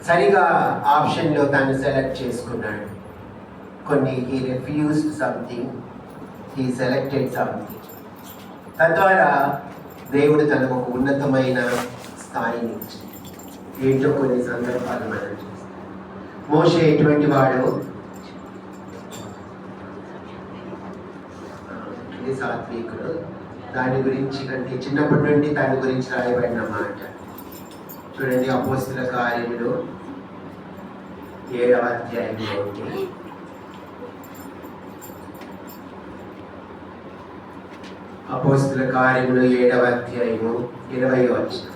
సరిగా ఆప్షన్లో తను సెలెక్ట్ చేసుకున్నాడు. కొన్ని he refused something, he selected something. తద్వారా దేవుడు తనకు ఒక ఉన్నతమైన స్థాయిని ఇచ్చింది. ఏంటో కొన్ని సందర్భాలు మనం చూస్తాం. మోషే ఎటువంటి వాడు? సాత్వికుడు. దాని గురించి అంటే చిన్నప్పటి నుండి దాని గురించి రాయబడిన మాట చూడండి. అపోస్తుల కార్యములు 7వ అధ్యాయంలో ఉంది. అపోస్తుల కార్యములు 7వ అధ్యాయము 20వ వచనం.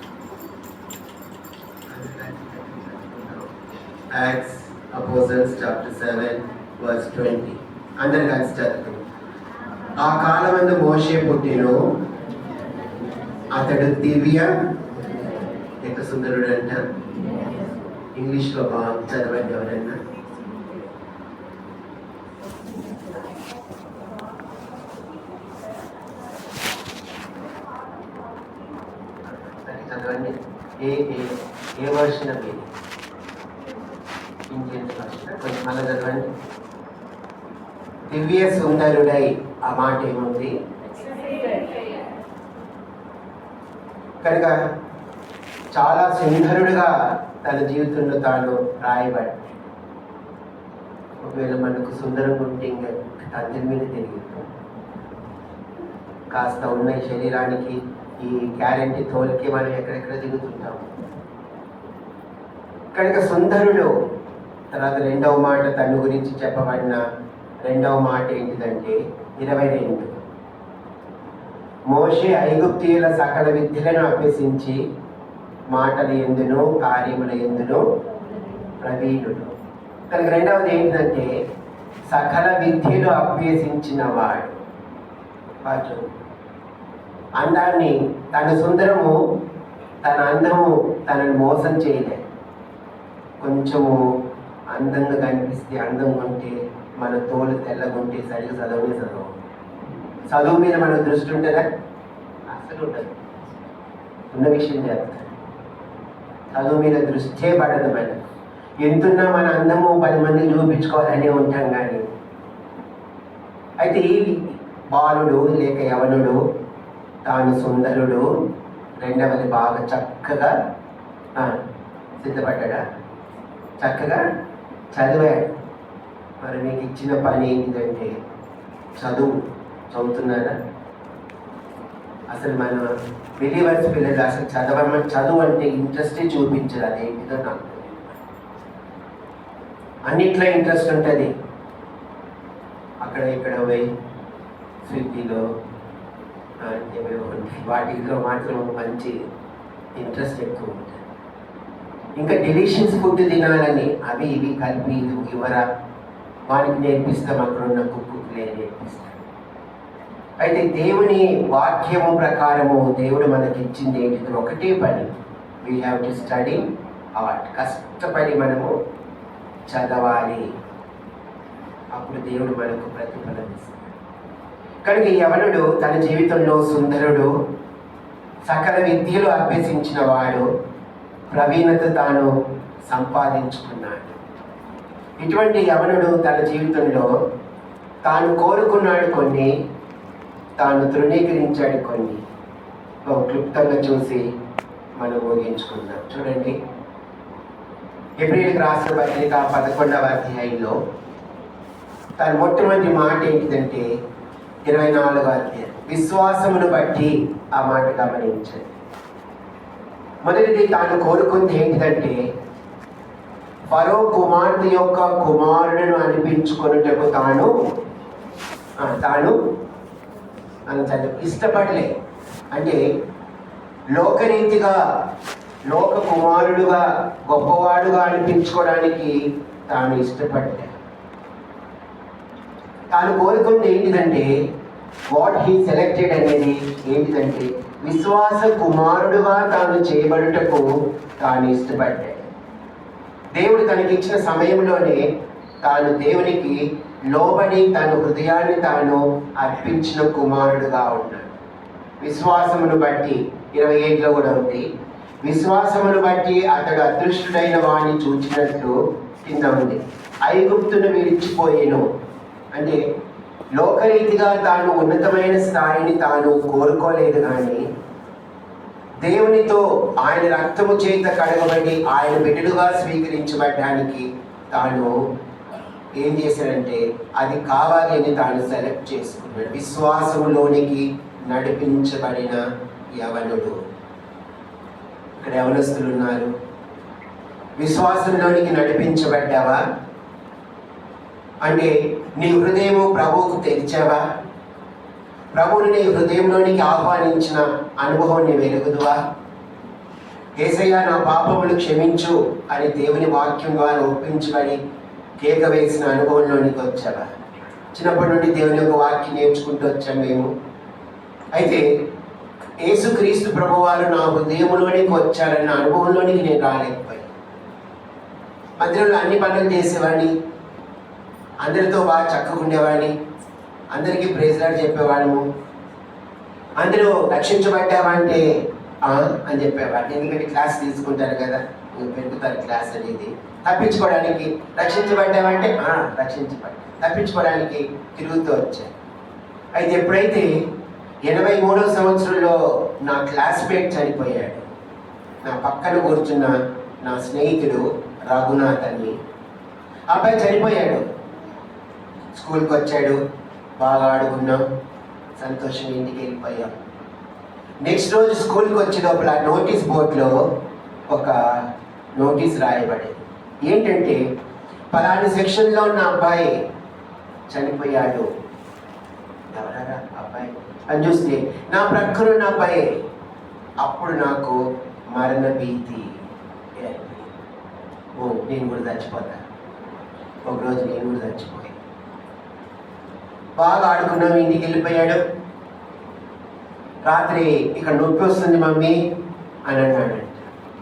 Acts Apostles chapter 7 verse 20. అందరు కలిసి చదువుతాం. ఆ కాలమందు మోషే పుట్టెను, అతడు దివ్య, ఎంత సుందరుడు అంట. ఇంగ్లీష్లో బాగా చదవండి ఎవరన్నా. చదవండి. ఏ వర్షన్ అది? Indian version. కొంచెం మళ్ళీ చదవండి. దివ్య సుందరుడై, ఆ మాట ఏముంది? కనుక చాలా సుందరుడుగా తన జీవితంలో తాను రాయబడి, ఒకవేళ మనకు సుందరంగా ఉంటే ఇంకా తండ్రి మీద తిరిగిస్తాం. కాస్త ఉన్న శరీరానికి ఈ గ్యారెంటీ తోలికి మనం ఎక్కడెక్కడ దిగుతుంటాం. కనుక సుందరుడు. తర్వాత రెండవ మాట తన గురించి చెప్పబడిన రెండవ మాట ఏంటిదంటే 22. మోషే ఐగుప్తీయుల సకల విద్యలను అభ్యసించి మాటలు ఎందును కార్యముల ఎందును ప్రవీణుడు. కనుక రెండవది ఏంటంటే సకల విద్యలు అభ్యసించిన వాడు. అందాన్ని, తన సుందరము, తన అందము తనను మోసం చేయలేదు. కొంచెము అందంగా కనిపిస్తే, అందంగా ఉంటే, మన తోలు తెల్లగుంటే సరిగ్గా చదువు మీద మనకు దృష్టి ఉంటుందా? అసలు ఉండదు. ఉన్న విషయం చెప్తాను, చదువు మీద దృష్టే పడదు. మనం ఎంతున్నా మన అందము 10 మందిని చూపించుకోవాలని ఉంటాం. కానీ అయితే ఈ బాలుడు లేక యవనుడు తాను సుందరుడు, రెండవది బాగా చక్కగా సిద్ధపడ్డా, చక్కగా చదివాడు. మరి మీకు ఇచ్చిన పని ఏంటిదంటే చదువుతున్నారా? అసలు మన బిలీవర్స్ పిల్లలు అసలు చదువు అంటే ఇంట్రెస్టే చూపించరు. అదేంటిదో నాకు అన్నిట్లో ఇంట్రెస్ట్ ఉంటుంది. అక్కడ ఇక్కడ పోయి స్విగ్గీలో వాటిలో మాత్రం మంచి ఇంట్రెస్ట్ ఎక్కువ ఉంటుంది. ఇంకా డెలిషియస్ ఫుడ్ తినాలని అవి ఇవి కలిపి ఇవ్వరా, వానికి నేర్పిస్తాం. అక్కడ ఉన్న కుక్కులే నేర్పిస్తాం. అయితే దేవుని వాక్యము ప్రకారము దేవుడు మనకి ఇచ్చింది ఏంటిది? ఒకటే పని. We have to study hard. కష్టపడి మనము చదవాలి. అప్పుడు దేవుడు మనకు ప్రతిఫలం ఇస్తాడు. కనుక ఈ యవనుడు తన జీవితంలో సుందరుడు, సకల విద్యలు అభ్యసించిన వాడు, ప్రవీణత తాను సంపాదించుకున్నాడు. ఇటువంటి యవనుడు తన జీవితంలో తాను కోరుకున్నాడు కొన్ని, తాను తృణీకరించాడు కొన్ని. క్లుప్తంగా చూసి మనం ముగించుకుందాం. చూడండి, హెబ్రీయులకు రాసిన పత్రిక 11వ అధ్యాయంలో తన మొట్టమొదటి మాట ఏంటిదంటే 24వ అధ్యాయం, విశ్వాసమును బట్టి. ఆ మాట గమనించండి. మొదటిది తాను కోరుకుంది ఏంటిదంటే ఫరో కుమార్తె యొక్క కుమారుడును అనిపించుకొనుటకు తాను ఇష్టపడలే. అంటే లోకరీతిగా, లోక కుమారుడుగా, గొప్పవాడుగా అనిపించుకోవడానికి తాను ఇష్టపడలే. తాను కోరుకుంది ఏంటిదంటే వాట్ హీ సెలెక్టెడ్ అనేది ఏంటిదంటే విశ్వాస కుమారుడుగా తాను చేయబడుటకు తాను ఇష్టపడ్డాడు. దేవుడు తనకిచ్చిన సమయంలోనే తాను దేవునికి లోబడి తన హృదయాన్ని తాను అర్పించిన కుమారుడుగా ఉన్నాడు. విశ్వాసమును బట్టి 27లో కూడా ఉంది. విశ్వాసమును బట్టి అతడు అదృష్టుడైన వాణ్ణి చూచినట్లు కింద ఉంది. ఐగుప్తును విడిచిపోయేను. అంటే లోకరీతిగా తాను ఉన్నతమైన స్థాయిని తాను కోరుకోలేదు, కానీ దేవునితో ఆయన రక్తము చేత కడగబడి ఆయన బిడ్డలుగా స్వీకరించబడడానికి తాను ఏం చేశాడంటే అది కావాలి అని తాను సెలెక్ట్ చేసుకున్నాడు. విశ్వాసములోనికి నడిపించబడిన యవనుడు. ఇక్కడ యవనస్తులు ఉన్నారు. విశ్వాసంలోనికి నడిపించబడ్డావా? అంటే నీ హృదయము ప్రభువుకు తెరిచావా? ప్రభువుని నీ హృదయంలోనికి ఆహ్వానించిన అనుభవం నీ వెలుగుదువా? యేసయ్య నా పాపములు క్షమించు అని దేవుని వాక్యం ద్వారా ఒప్పించబడి కేక వేసిన అనుభవంలోనికి వచ్చావా? చిన్నప్పటి నుండి దేవుని యొక్క వాక్యం నేర్చుకుంటూ వచ్చాం మేము. అయితే యేసుక్రీస్తు ప్రభువారు నా హృదయంలోనికి వచ్చారన్న అనుభవంలోనికి నేను రాలేకపోయాను. మధ్యలో అన్ని పనులు చేసేవాడిని, అందరితో బాగా చక్కగా ఉండేవాడిని, అందరికీ ప్రైజ్ లార్డ్ చెప్పేవాళ్ళము. అందరూ రక్షించబడ్డావంటే అని చెప్పేవాడిని. ఎందుకంటే క్లాస్ తీసుకుంటారు కదా, పెరుగుతారు క్లాస్ అనేది. తప్పించుకోవడానికి రక్షించబడ్డావంటే తప్పించుకోవడానికి తిరుగుతూ వచ్చాను. అయితే ఎప్పుడైతే 83వ సంవత్సరంలో నా క్లాస్మేట్ చనిపోయాడు, నా పక్కన కూర్చున్న నా స్నేహితుడు రఘునాథ్ అని అబ్బాయి చనిపోయాడు. స్కూల్కి వచ్చాడు, బాగా ఆడుకున్నాం, సంతోషంగా ఇంటికి వెళ్ళిపోయాం. నెక్స్ట్ రోజు స్కూల్కి వచ్చే లోపల నోటీస్ బోర్డులో ఒక నోటీస్ రాయబడేది. ఏంటంటే పలానా సెక్షన్లో ఉన్న అబ్బాయి చనిపోయాడు. ఎవరా అబ్బాయి అని చూస్తే నా ప్రక్కన ఉన్న అబ్బాయి. అప్పుడు నాకు మరణ భీతి. నేను కూడా చచ్చిపోతాను, ఒకరోజు నేను కూడా చచ్చిపోయాను. బాగా ఆడుకున్నాం, ఇంటికి వెళ్ళిపోయాడు. రాత్రి ఇక్కడ నొప్పి వస్తుంది మమ్మీ అని అన్నాడు.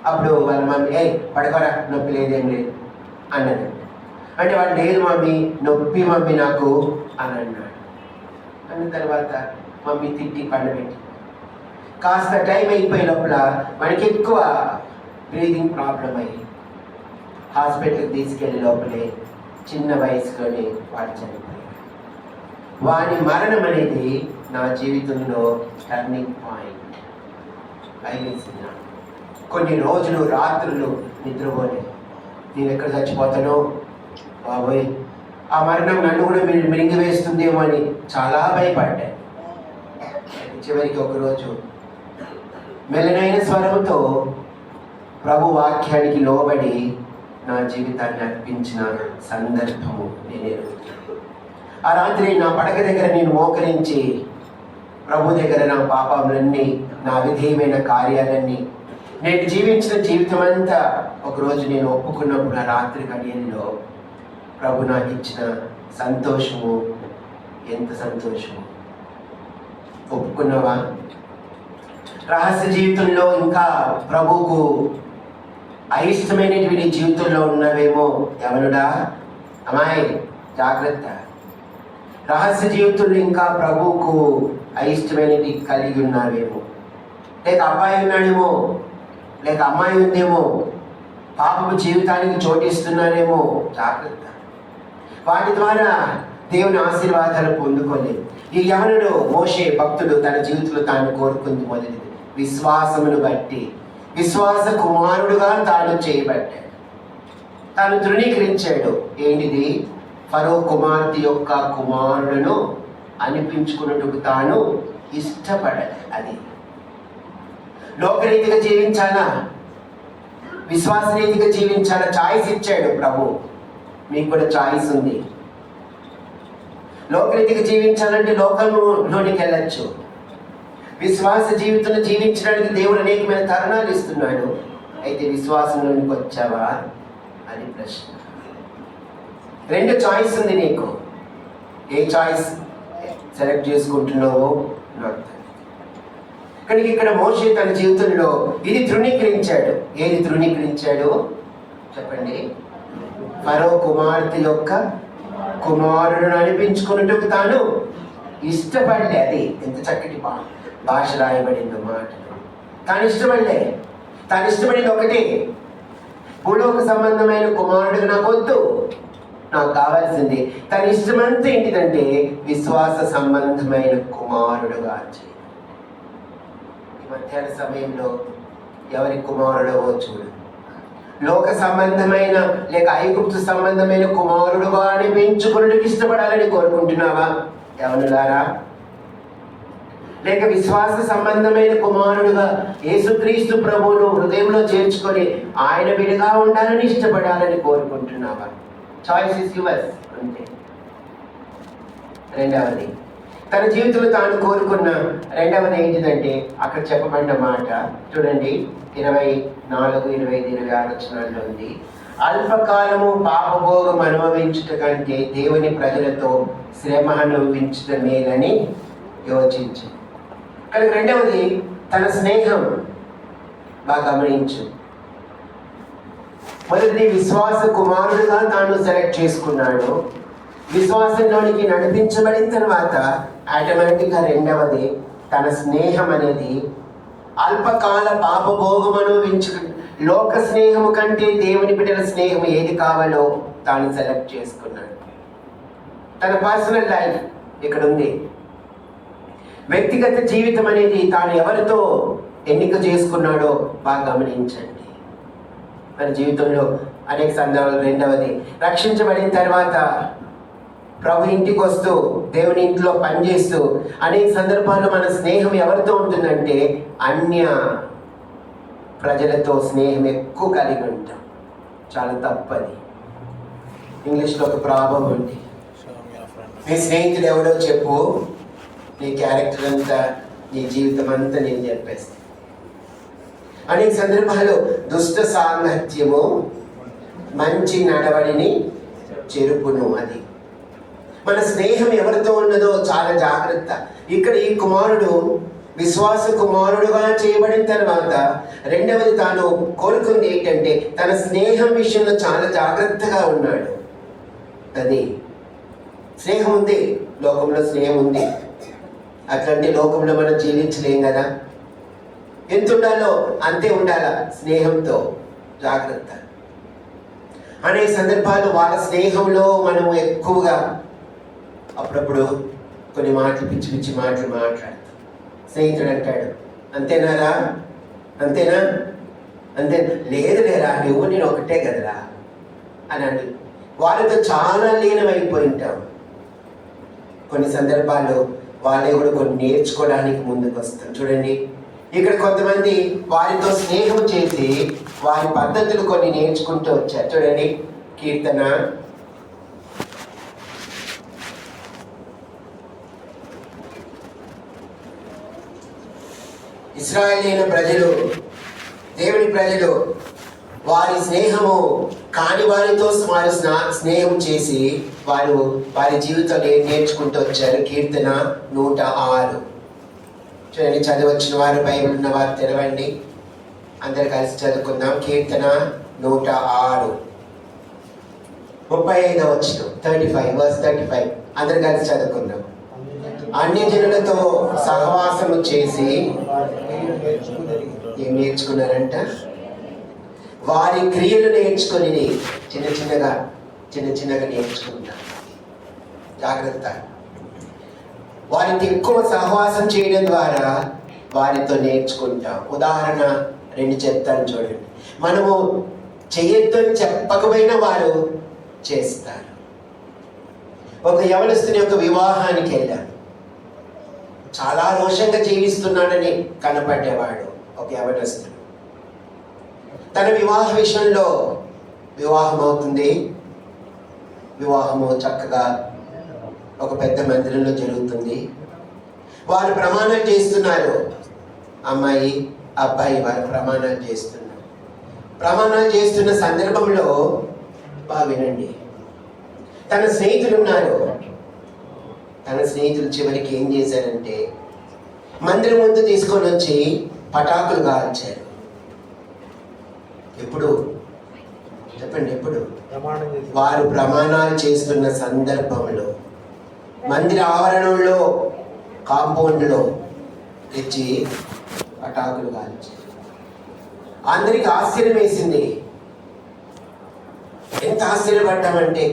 అప్పుడు వాళ్ళ మమ్మీ పడుకోరా, నొప్పి లేదేం లేదు అన్నది. అంటే వాడు లేదు మమ్మీ, నొప్పి మమ్మీ నాకు అని అన్నాడు. అన్న తర్వాత మమ్మీ తిట్టి పండబెట్టి కాస్త టైం అయిపోయే లోపల వాడికి ఎక్కువ బ్రీదింగ్ ప్రాబ్లం అయ్యి హాస్పిటల్కి తీసుకెళ్ళే లోపలే చిన్న వయసులోనే వాడు చనిపోయాడు. వాడి మరణం అనేది నా జీవితంలో టర్నింగ్ పాయింట్ అయిపోయింది. కొన్ని రోజులు రాత్రులు నిద్రపోలేదు. నేను ఎక్కడ చచ్చిపోతానో బాబోయ్, ఆ మరణం నన్ను కూడా మిరింగి వేస్తుందేమో అని చాలా భయపడ్డాను. చివరికి ఒకరోజు మెల్లనైన స్వరంతో ప్రభు వాక్యానికి లోబడి నా జీవితాన్ని అర్పించిన సందర్భము నేను ఎరుగుతున్నాను. ఆ రాత్రి నా పడక దగ్గర నేను మోకరించి ప్రభు దగ్గర నా పాపములన్నీ, నా విధేయమైన కార్యాలన్నీ, నేను జీవించిన జీవితం అంతా ఒకరోజు నేను ఒప్పుకున్నప్పుడు ఆ రాత్రి గడియల్లో ప్రభు నాకు ఇచ్చిన సంతోషము ఎంత సంతోషము. ఒప్పుకున్నావా? రహస్య జీవితంలో ఇంకా ప్రభువుకు అయిష్టమైనటువంటి నీ జీవితంలో ఉన్నవేమో యవనుడా, అమ్మాయి జాగ్రత్త. రహస్య జీవితంలో ఇంకా ప్రభువుకు అయిష్టమైనది కలిగి ఉన్నావేమో, లేక అబ్బాయి ఉన్నాడేమో, లేక అమ్మాయి ఉందేమో, పాపపు జీవితానికి చోటిస్తున్నారేమో, జాగ్రత్త. వాటి ద్వారా దేవుని ఆశీర్వాదాలు పొందుకోలేదు. ఈ యవనుడు మోషే భక్తుడు తన జీవితంలో తాను కోరుకుంది మొదటిది విశ్వాసమును బట్టి, విశ్వాస కుమారుడుగా తాను చేయబడ్డాడు. తాను ధృవీకరించాడు. ఏంటిది? ఫరో కుమార్తె యొక్క కుమారుడును అనిపించుకున్నట్టుకు తాను ఇష్టపడదు. అది లోకరీతిగా జీవించాలా, విశ్వాసరీతిగా జీవించాలా, చాయిస్ ఇచ్చాడు ప్రభు. మీకు కూడా చాయిస్ ఉంది. లోకరీతిగా జీవించాలంటే లోకంలోనికి వెళ్ళచ్చు. విశ్వాస జీవితంలో జీవించడానికి దేవుడు అనేకమైన తరుణాలు ఇస్తున్నాడు. అయితే విశ్వాసంలోనికి వచ్చావా అని ప్రశ్న. రెండు చాయిస్ ఉంది నీకు. ఏ చాయిస్ సెలెక్ట్ చేసుకుంటున్నావో నాకు తెలియదు. కానీ ఇక్కడ మోషే తన జీవితంలో ఇది ధృవీకరించాడు. ఏది ధృవీకరించాడు చెప్పండి? ఫరో కుమార్తె యొక్క కుమారుడు అనిపించుకున్నట్టుకు తాను ఇష్టపడలే. అది ఎంత చక్కటి భాష రాయబడిందో మాట. తాను ఇష్టపడలే. తాను ఇష్టపడేది ఒకటే, భూలోక సంబంధమైన కుమారుడు నాకు వద్దు, నాకు కావాల్సింది తన ఇష్టమంతా ఏంటిదంటే విశ్వాస సంబంధమైన కుమారుడుగా చేయి. ఈ మధ్యాహ్న సమయంలో ఎవరి కుమారుడవో చూడు. లోక సంబంధమైన లేక ఐగుప్తు సంబంధమైన కుమారుడుగా పెంచుకున్నట్టుకు ఇష్టపడాలని కోరుకుంటున్నావా యవనులారా? లేక విశ్వాస సంబంధమైన కుమారుడుగా యేసుక్రీస్తు ప్రభువును హృదయంలో చేర్చుకొని ఆయన బిడ్డగా ఉండాలని ఇష్టపడాలని కోరుకుంటున్నావా? చాయిస్ ఇస్ యువర్స్ అంతే. రెండవది, తన జీవితంలో తాను కోరుకున్న రెండవది ఏంటిదంటే అక్కడ చెప్పబడిన మాట చూడండి, 24, 25, 26 వచనాల్లో ఉంది. అల్పకాలము పాపభోగం అనుభవించుట కంటే దేవుని ప్రజలతో శ్రమ అనుభవించుట మేలని యోచించు. కానీ రెండవది తన స్నేహం. బాగా గమనించు. మొదటిది విశ్వాస కుమారుడుగా తాను సెలెక్ట్ చేసుకున్నాడు. విశ్వాసంలోనికి నడిపించబడిన తర్వాత ఆటోమేటిక్గా రెండవది తన స్నేహం అనేది అల్పకాల పాపభోగం అనుభవించు. లోక స్నేహము కంటే దేవుని బిడ్డల స్నేహం ఏది కావాలో తాను సెలెక్ట్ చేసుకున్నాడు. తన పర్సనల్ లైఫ్ ఇక్కడ ఉంది. వ్యక్తిగత జీవితం అనేది తాను ఎవరితో ఎన్నిక చేసుకున్నాడో బాగా గమనించండి. మన జీవితంలో అనేక సందర్భాలు రెండవది రక్షించబడిన తర్వాత ప్రభు ఇంటికి వస్తూ దేవుని ఇంట్లో పనిచేస్తూ అనేక సందర్భాల్లో మన స్నేహం ఎవరితో ఉంటుందంటే అన్య ప్రజలతో స్నేహం ఎక్కువ కలిగి ఉంటాం. చాలా తప్పది. ఇంగ్లీష్లో ఒక ప్రాబ్లం ఉంది, నీ స్నేహితుడు ఎవడో చెప్పు, నీ క్యారెక్టర్ అంతా నీ జీవితం అంతా నేను చెప్పేస్తాను. అనేక సందర్భాల్లో దుష్ట సాంగత్యము మంచి నడవడిని చెరుపును. అది మన స్నేహం ఎవరితో ఉన్నదో చాలా జాగ్రత్త. ఇక్కడ ఈ కుమారుడు విశ్వాస కుమారుడుగా చేయబడిన తర్వాత రెండవది తాను కోరుకుంది ఏంటంటే తన స్నేహం విషయంలో చాలా జాగ్రత్తగా ఉన్నాడు. అది స్నేహం ఉంది, లోకంలో స్నేహం ఉంది. అట్లాంటి లోకంలో మనం జీవించలేం కదా. ఎంత ఉండాలో అంతే ఉండాలా స్నేహంతో. జాగ్రత్త. అనేక సందర్భాలు వాళ్ళ స్నేహంలో మనం ఎక్కువగా అప్పుడప్పుడు కొన్ని మాటలు పిచ్చి పిచ్చి మాటలు మాట్లాడతాం. స్నేహితుడు అంటాడు, అంతేనారా, అంతేనా, అంతే, లేదు లేరా, నువ్వు నేను ఒకటే కదరా అని అండి వాళ్ళతో చాలా లీనమైపోయి ఉంటాం. కొన్ని సందర్భాల్లో వాళ్ళే కూడా కొన్ని నేర్చుకోవడానికి ముందుకు వస్తాం. చూడండి, ఇక్కడ కొంతమంది వారితో స్నేహం చేసి వారి పద్ధతులు కొన్ని నేర్చుకుంటూ వచ్చారు. చూడండి, కీర్తన 1 ఇశ్రాయేలీయుల ప్రజలు, దేవుని ప్రజలు వారి స్నేహము కాని వారితో వారు స్నేహం చేసి వారు వారి జీవితంలో నేర్చుకుంటూ వచ్చారు. కీర్తన 106. చూడండి, చదివచ్చిన వారు బైబిల్ ఉన్న వారు తెరవండి, అందరు కలిసి చదువుకుందాం. కీర్తన 106 35వ వచనం, 35 అందరు కలిసి చదువుకుందాం. అన్య జనులతో సహవాసము చేసి ఏం నేర్చుకున్నారంట? వారి క్రియలు నేర్చుకొని చిన్న చిన్నగా నేర్చుకుంటారు. జాగ్రత్త. వారికి ఎక్కువ సహవాసం చేయడం ద్వారా వారితో నేర్చుకుంటాం. ఉదాహరణ 2 చెప్తాను చూడండి. మనము చేయొద్దు అని చెప్పకపోయినా వారు చేస్తారు. ఒక యవనస్తుని యొక్క వివాహానికి వెళ్ళాను. చాలా రోషంగా జీవిస్తున్నాడని కనపడేవాడు ఒక యవనస్తుడు. తన వివాహ విషయంలో వివాహం అవుతుంది. వివాహము చక్కగా ఒక పెద్ద మందిరంలో జరుగుతుంది. వారు ప్రమాణాలు చేస్తున్నారు. అమ్మాయి అబ్బాయి వారు ప్రమాణాలు చేస్తున్నారు. ప్రమాణాలు చేస్తున్న సందర్భంలో బాగా వినండి, తన స్నేహితులు ఉన్నారు. తన స్నేహితులు చివరికి ఏం చేశారంటే మందిరం ముందు తీసుకొని వచ్చి పటాకులు కాల్చారు. ఎప్పుడు చెప్పండి, ఎప్పుడు? వారు ప్రమాణాలు చేస్తున్న సందర్భంలో మందిర ఆవరణంలో కాంపౌండ్లో తెచ్చి పటాకులు కాల్చారు. అందరికి ఆశ్చర్యం వేసింది. ఎంత ఆశ్చర్యపడ్డామంటే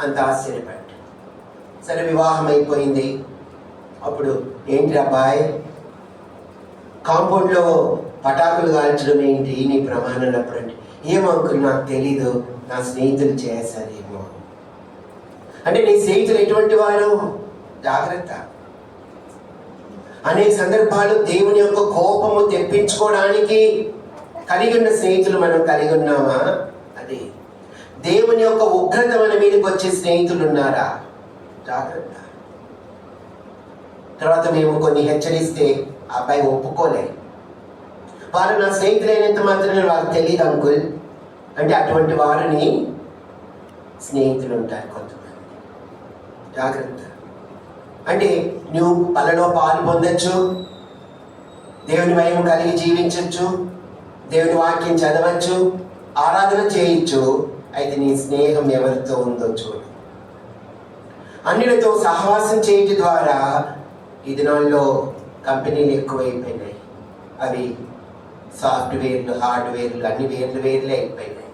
అంత ఆశ్చర్యపడ్డా. సరే, వివాహం అయిపోయింది. అప్పుడు ఏంటి అబ్బాయి, కాంపౌండ్లో పటాకులు కాల్చడం ఏంటి నీ ప్రమాణం అప్పుడు అంటే, ఏమో అంకుల్ నాకు తెలీదు, నా స్నేహితులు చేశారేమో. అంటే నీ స్నేహితులు ఎటువంటి వారు? జాగ్రత్త. అనే సందర్భాలు దేవుని యొక్క కోపము తెప్పించుకోవడానికి కలిగి ఉన్న స్నేహితులు మనం కలిగి ఉన్నామా? అది దేవుని యొక్క ఉగ్రత మన మీదకి వచ్చే స్నేహితులు ఉన్నారా? జాగ్రత్త. తర్వాత మేము కొన్ని హెచ్చరిస్తే ఆ అబ్బాయి ఒప్పుకోలే. వారు నా స్నేహితులైనంత మాత్రమే వాళ్ళకి తెలియదు అంకుల్ అంటే, అటువంటి వారిని స్నేహితులు ఉంటారు కొంతమంది. జాగ్రత్త. అంటే నువ్వు పలలో పాలు పొందొచ్చు, దేవుని భయం కలిగి జీవించవచ్చు, దేవుని వాక్యం చదవచ్చు, ఆరాధన చేయొచ్చు. అయితే నీ స్నేహం ఎవరితో ఉందో చూడు. అన్యులతో సహవాసం చేయటం ద్వారా ఈ దినాల్లో కంపెనీలు ఎక్కువైపోయినాయి. అవి సాఫ్ట్వేర్లు, హార్డ్వేర్లు అన్ని వేర్లే అయిపోయినాయి.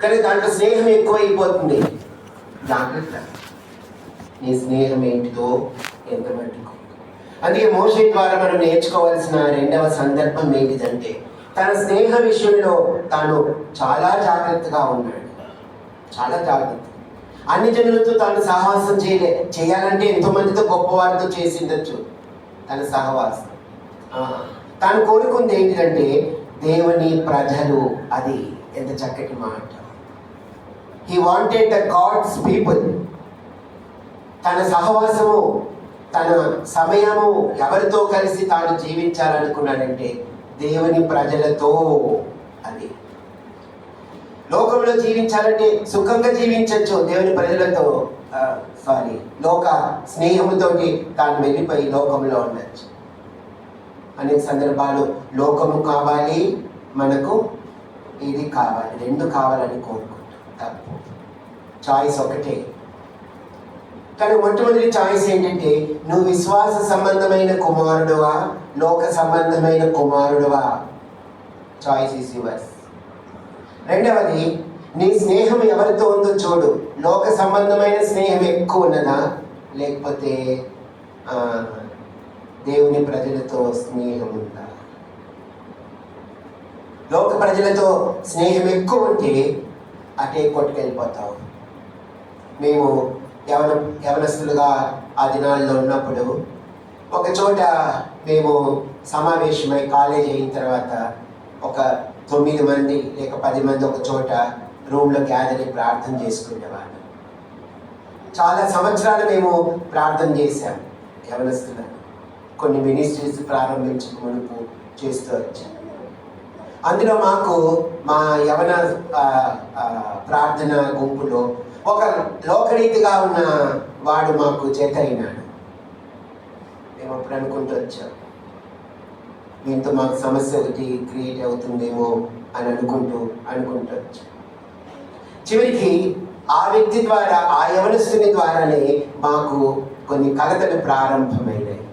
కానీ దాంట్లో స్నేహం ఎక్కువైపోతుంది. జాగ్రత్త, నీ స్నేహం ఏంటిదో ఎంత మట్టుకు. అందుకే మోషే ద్వారా మనం నేర్చుకోవాల్సిన రెండవ సందర్భం ఏంటిదంటే, తన స్నేహ విషయంలో తాను చాలా జాగ్రత్తగా ఉన్నాడు. చాలా జాగ్రత్త. అన్ని జనులతో తాను సహవాసం చేయాలంటే ఎంతో మందితో గొప్పవారితో చేసిండొచ్చు తన సహవాసం. తాను కోరుకుంది ఏంటిదంటే దేవుని ప్రజలు. అది ఎంత చక్కటి మాట. He wanted the God's people. తన సహవాసము, తన సమయము ఎవరితో కలిసి తాను జీవించాలనుకున్నాడంటే దేవుని ప్రజలతో. అది లోకంలో జీవించాలంటే సుఖంగా జీవించవచ్చు దేవుని ప్రజలతో, లోక స్నేహముతోటి తాను వెళ్ళిపోయి లోకంలో ఉండొచ్చు. అనేక సందర్భాలు లోకము కావాలి, మనకు ఇది కావాలి, రెండు కావాలని కోరుకుంటాం. తప్పు. చాయిస్ ఒకటే. కానీ మొట్టమొదటి చాయిస్ ఏంటంటే, నువ్వు విశ్వాస సంబంధమైన కుమారుడువా, లోక సంబంధమైన కుమారుడువా? Choice is yours. రెండవది, నీ స్నేహం ఎవరితో ఉందో చూడు. లోక సంబంధమైన స్నేహం ఎక్కువ ఉన్నదా, లేకపోతే దేవుని ప్రజలతో స్నేహం ఉందా? లోక ప్రజలతో స్నేహం ఎక్కువ ఉంటే అటే కొట్టుకెళ్ళిపోతావు. మేము యవనస్తులుగా ఆ దినాల్లో ఉన్నప్పుడు ఒక చోట మేము సమావేశమై కాలేజ్ అయిన తర్వాత ఒక 9 మంది లేక 10 మంది ఒక చోట రూమ్లో గ్యాదర్ అయి ప్రార్థన చేసుకునేవాళ్ళం. చాలా సంవత్సరాలు మేము ప్రార్థన చేశాం యవనస్తులను. కొన్ని మినిస్ట్రీస్ ప్రారంభించక మునుపు చేస్తూ వచ్చాం. అందులో మాకు మా యవన ప్రార్థన గుంపులో ఒక లోకరీతిగా ఉన్న వాడు మాకు చేత అయినాడు. మేము అప్పుడు అనుకుంటూ వచ్చాం, దీంతో మాకు సమస్య ఒకటి క్రియేట్ అవుతుందేమో అని అనుకుంటూ వచ్చాం. చివరికి ఆ వ్యక్తి ద్వారా, ఆ యవనస్తుని ద్వారానే మాకు కొన్ని కలతలు ప్రారంభమైనాయి.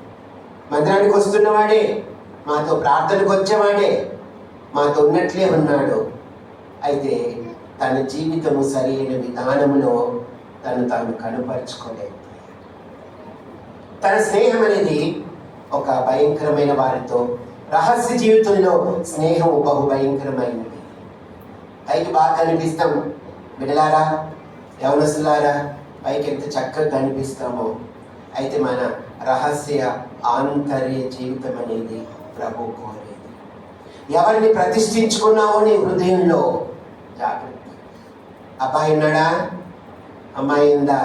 మందిరానికి వస్తున్నవాడే, మాతో ప్రార్థనకు వచ్చేవాడే, మాతో ఉన్నట్లే ఉన్నాడు. అయితే తన జీవితము సరైన విధానంలో తాను కనుపరుచుకోలేదు. తన స్నేహం అనేది ఒక భయంకరమైన వారితో, రహస్య జీవితంలో స్నేహం బహు భయంకరమైనది. పైకి బాగా కనిపిస్తాం బిడ్డలారా, యవనస్తులారా, పైకి ఎంత చక్కగా కనిపిస్తామో, అయితే మన రహస్య ఆంతర్య జీవితం అనేది ప్రభు కోరేది. ఎవరిని ప్రతిష్ఠించుకున్నావో నీ హృదయంలో జాగ్రత్త. అబ్బాయి ఉన్నాడా, అమ్మాయి ఉందా,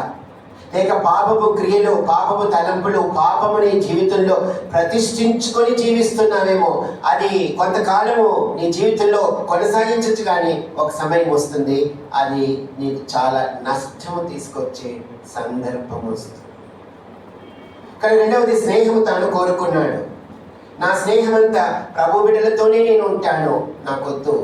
లేక పాపపు క్రియలు, పాపపు తలంపులు, పాపము నీ జీవితంలో ప్రతిష్ఠించుకొని జీవిస్తున్నావేమో. అది కొంతకాలము నీ జీవితంలో కొనసాగించవచ్చు, కానీ ఒక సమయం వస్తుంది అది నీకు చాలా నష్టము తీసుకొచ్చే సందర్భం వస్తుంది. కానీ రెండవది, స్నేహము తాను కోరుకున్నాడు. నా స్నేహం అంతా ప్రభు బిడ్డలతోనే నేను ఉంటాను, నాకొద్దు,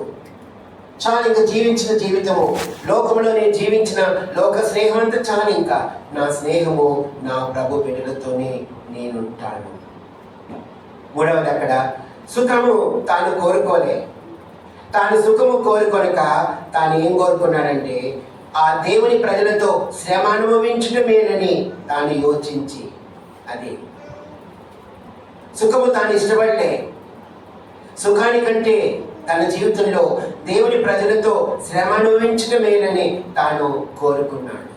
చాలు ఇంకా జీవించిన జీవితము, లోకంలో నేను జీవించిన లోక స్నేహం అంతా చాలు, ఇంకా నా స్నేహము నా ప్రభు బిడ్డలతోనే నేనుంటాను. మూడవది, అక్కడ సుఖము తాను కోరుకోలే. తాను సుఖము కోరుకొనక తాను ఏం కోరుకున్నాడంటే ఆ దేవుని ప్రజలతో శ్రమ అనుభవించడమేనని తాను యోచించి, అది సుఖము తాను ఇష్టపడలే. సుఖానికంటే తన జీవితంలో దేవుని ప్రజలతో శ్రమ అనుభవించడమేనని తాను కోరుకున్నాడు.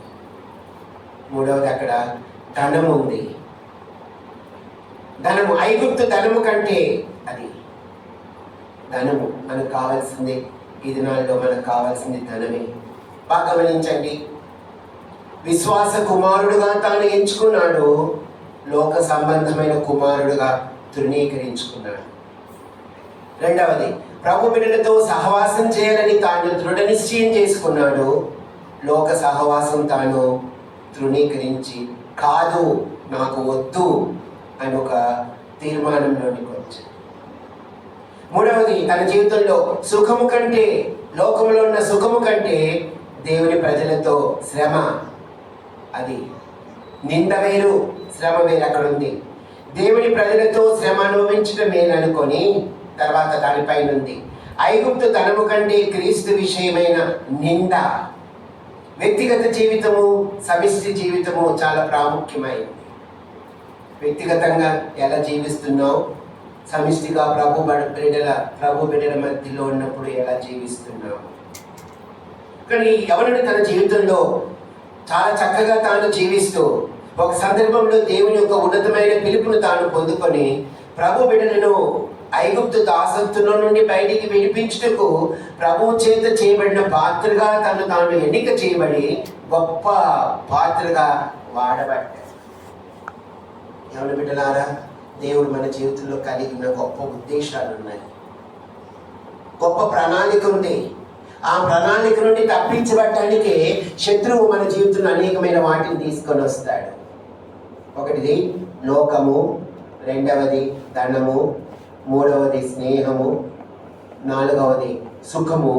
మూడవది, అక్కడ ధనము ఉంది. ధనము, ఐగుప్తు ధనము కంటే అది ధనము మనకు కావాల్సింది. ఈ దినాల్లో మనకు కావాల్సింది ధనమే. బాగా గమనించండి, విశ్వాస కుమారుడుగా తాను ఎంచుకున్నాడు, లోక సంబంధమైన కుమారుడుగా తృణీకరించుకున్నాడు. రెండవది, ప్రభు బిడ్డలతో సహవాసం చేయాలని తాను దృఢ నిశ్చయం చేసుకున్నాడు, లోక సహవాసం తాను తృణీకరించి కాదు నాకు వద్దు అని ఒక తీర్మానంలోనికి వచ్చాడు. మూడవది, తన జీవితంలో సుఖము కంటే, లోకంలో ఉన్న సుఖము కంటే దేవుని ప్రజలతో శ్రమ, అది నింద వేరు, శ్రమ వేరు అక్కడ ఉంది. దేవుని ప్రజలతో శ్రమ అనుభవించడం మేలనుకొని తర్వాత దానిపైన ఉంది ఐగుప్తు ధనము కంటే క్రీస్తు విషయమైన నింద. వ్యక్తిగత జీవితము, సమిష్టి జీవితము చాలా ప్రాముఖ్యమైనది. వ్యక్తిగతంగా ఎలా జీవిస్తున్నావు, సమిష్టిగా ప్రభు బిడ్డల మధ్యలో ఉన్నప్పుడు ఎలా జీవిస్తున్నావు. కానీ యవనుడు తన జీవితంలో చాలా చక్కగా తాను జీవిస్తూ ఒక సందర్భంలో దేవుని యొక్క ఉన్నతమైన పిలుపును తాను పొందుకొని ప్రభు బిడ్డలను ఐగుప్తు దాసత్తులో నుండి బయటికి విడిపించుటకు ప్రభువు చేత చేయబడిన పాత్రగా తాను ఎన్నిక చేయబడి గొప్ప పాత్రగా వాడబడ్డాడు. యవన బిడ్డలారా, దేవుడు మన జీవితంలో కలిగి ఉన్న గొప్ప ఉద్దేశాలు ఉన్నాయి, గొప్ప ప్రణాళిక ఉంది. ఆ ప్రణాళిక నుండి తప్పించబడటానికి శత్రువు మన జీవితంలో అనేకమైన వాటిని తీసుకొని వస్తాడు. ఒకటిది లోకము, రెండవది ధనము, మూడవది స్నేహము, నాలుగవది సుఖము,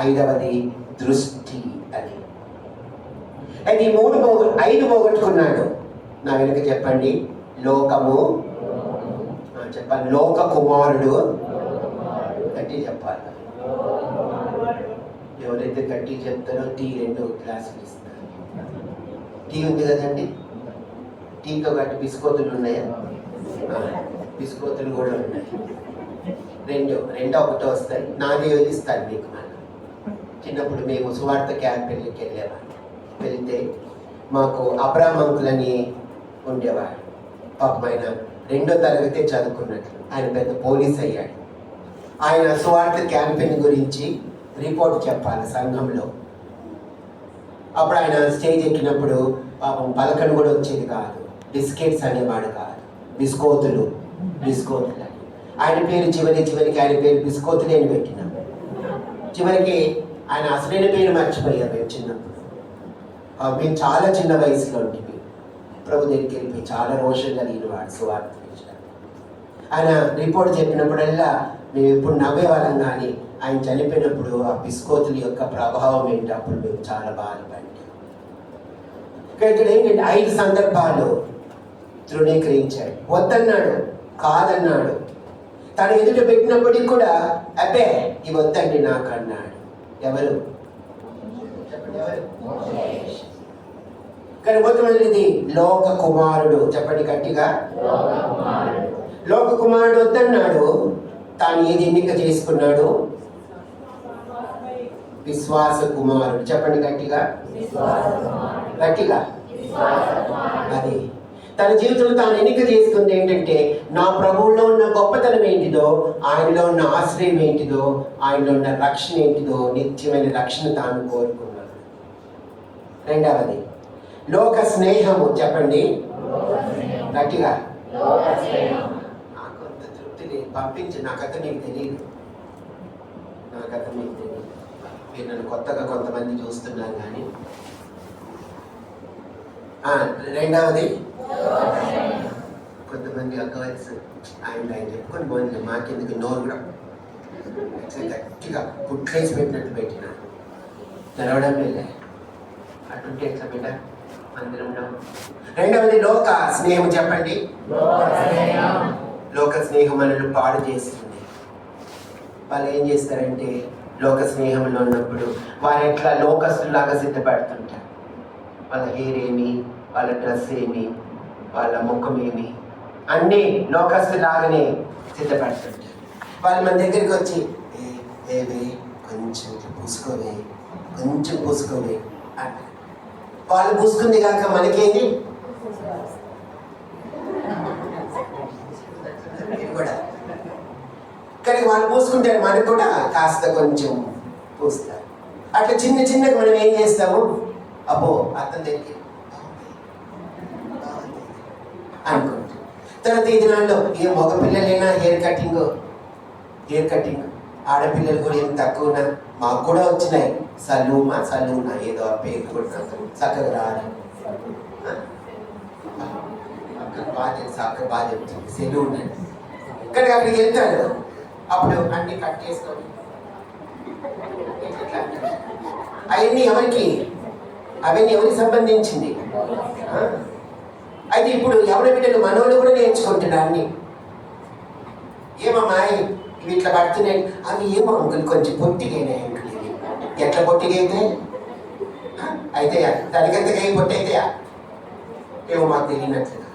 ఐదవది దృష్టి. అది అయితే ఈ ఐదు పోగొట్టుకున్నాడు. నా వెనుక చెప్పండి, లోకము చెప్పాలి, లోక కుమారుడు. గట్టి చెప్పాలి. ఎవరైతే గట్టి చెప్తారో టీ 2 గ్లాసులు ఇస్తారు. టీ ఉంది కదండి, టీతో గట్టి బిస్కోతులు ఉన్నాయా? బిస్కోతులు కూడా ఉన్నాయి. రెండో ఒకటో వస్తాయి. నాది ఇస్తాను మీకు. మనం చిన్నప్పుడు మేము సువార్త క్యాంపెయిన్కి వెళ్ళేవాళ్ళం. వెళ్తే మాకు అబ్రాహం అంకుల్ అని ఉండేవాడు. పాపం ఆయన 2వ తరగతి చదువుకున్నట్లు. ఆయన పెద్ద పోలీస్ అయ్యాడు. ఆయన సువార్త క్యాంపెయిన్ గురించి రిపోర్ట్ చెప్పాలి సంఘంలో. అప్పుడు ఆయన స్టేజ్ ఎక్కినప్పుడు పాపం పలకను కూడా వచ్చేది కాదు. బిస్కెట్స్ అనేవాడు కాదు, బిస్కోతులు అని. ఆయన పేరు చివరికి ఆయన పేరు బిస్కోతులే అని పెట్టినాం. చివరికి ఆయన అసలైన పేరు మర్చిపోయాం మేము చిన్నప్పుడు. మేము చాలా చిన్న వయసులో ఉంటుంది. ప్రభు దగ్గరికి వెళ్ళిపోయి చాలా రోషం కలిగిన వాడు సువార్త విషయాలు. ఆయన రిపోర్ట్ చెప్పినప్పుడల్లా మేము ఎప్పుడు నవ్వేవాళ్ళం, కానీ ఆయన చనిపోయినప్పుడు ఆ బిస్కోతుల యొక్క ప్రభావం ఏంటి అప్పుడు మేము చాలా బాధపడ్డాం. ఇక్కడ ఏంటంటే 5 సందర్భాలు తృణీకరించాడు. వద్దన్నాడు, కాదన్నాడు. తను ఎదుట పెట్టినప్పటికీ కూడా అబ్బే ఇవి వద్దండి నాకు అన్నాడు. ఎవరు చెప్పండి, ఎవరు? కానీ మొట్టమొదటిది లోక కుమారుడు. చెప్పండి గట్టిగా, లోక కుమారుడు వద్దన్నాడు. తాను ఏది ఎన్నిక చేసుకున్నాడు? విశ్వాస కుమారుడు. చెప్పండి గట్టిగా, అది తన జీవితంలో తాను ఎన్నిక చేసుకుంది ఏంటంటే, నా ప్రభువులో ఉన్న గొప్పతనం ఏంటిదో, ఆయనలో ఉన్న ఆశ్రయం ఏంటిదో, ఆయనలో ఉన్న రక్షణ ఏంటిదో, నిత్యమైన రక్షణ తాను కోరుకున్నాడు. రెండవది లోక స్నేహము. చెప్పండి గట్టిగా, నాకు అంత తృప్తి లేదు, పంపించి నా కథ మీకు తెలియదు, నా కథ మీకు తెలియదు. మీరు నన్ను కొత్తగా కొంతమంది చూస్తున్నారు. కానీ రెండవది కొంతమంది అక్కవలసి ఆయన చెప్పుకొని పోయింది. మాకెందుకు నోరు కూడా గట్టిగా కుట్లేసి పెట్టినట్టు పెట్టిన తెరవడం వెళ్ళే అటుంటే ఎట్లా బిడ్డ మందిరంలో. రెండవది లోక స్నేహం. చెప్పండి, లోక స్నేహం మనల్ని పాడు చేస్తుంది. వాళ్ళు ఏం చేస్తారంటే లోక స్నేహంలో ఉన్నప్పుడు వారు ఎట్లా లోకస్తులాగా సిద్ధపడుతుంటారు. వాళ్ళ హెయిర్ ఏమి, వాళ్ళ డ్రెస్ ఏమి, వాళ్ళ ముఖం ఏమి, అన్నీ లోకస్తులాగానే సిద్ధపడుతుంటారు. వాళ్ళు మన దగ్గరికి వచ్చి ఏవే కొంచెం పూసుకోవే, కొంచెం పూసుకోవే అంట. వాళ్ళు పూసుకుంది కాక మనకేంటి కూడా, కానీ వాళ్ళు పూసుకుంటారు, మనకు కూడా కాస్త కొంచెం పూస్తారు. అట్లా చిన్న చిన్నగా మనం ఏం చేస్తాము, అబ్బో అర్థం దగ్గర అనుకుంటాం. తర్వాత ఈ దినాల్లో ఏ మగపిల్లలైనా హెయిర్ కటింగ్, ఆడపిల్లలు కూడా ఏం తక్కువనా, మాకు కూడా వచ్చినాయి. సలూనా ఏదో ఆ పేరు కూడా చక్కగా రాదు, బాగా చెప్తుంది సెలూన్ అని. కానీ అక్కడికి వెళ్తాడు, అప్పుడు అన్ని కట్ చేసుకొని అవన్నీ ఎవరికి సంబంధించింది? అయితే ఇప్పుడు ఎవరి బిడ్డలు మనోళ్ళు కూడా నేర్చుకుంటున్నారు అన్ని. ఏమమ్మా ఇవి ఇట్లా పడుతున్నాయి, అవి ఏమో అంకుల్ కొంచెం పొట్టిగైనాయి అంకుల్, ఇవి ఎట్లా పొట్టిగైతే అయితే దానికెంతగా పొట్టయితాయా ఏమో మాకు తెలియనట్లుగా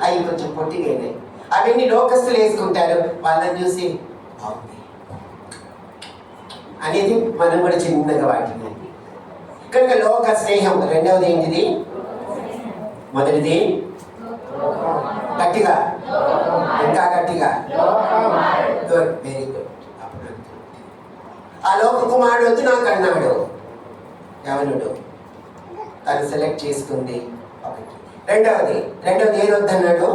అవి కొంచెం పొట్టిగైనాయి. అవన్నీ లోకస్తులు వేసుకుంటారు, వాళ్ళని చూసి బాగుంది అనేది మనం కూడా చిన్నగా వాటిని. కనుక లోక స్నేహం. రెండవది ఏంటిది? మొదటిది గట్టిగా, ఇంకా గట్టిగా, గుడ్, వెరీ గుడ్. ఆ లోక కుమారుడు వద్దు నాకు అన్నాడు యవనుడు, తను సెలెక్ట్ చేసుకుంది ఒకటి. రెండవది ఏది వద్దన్నాడు?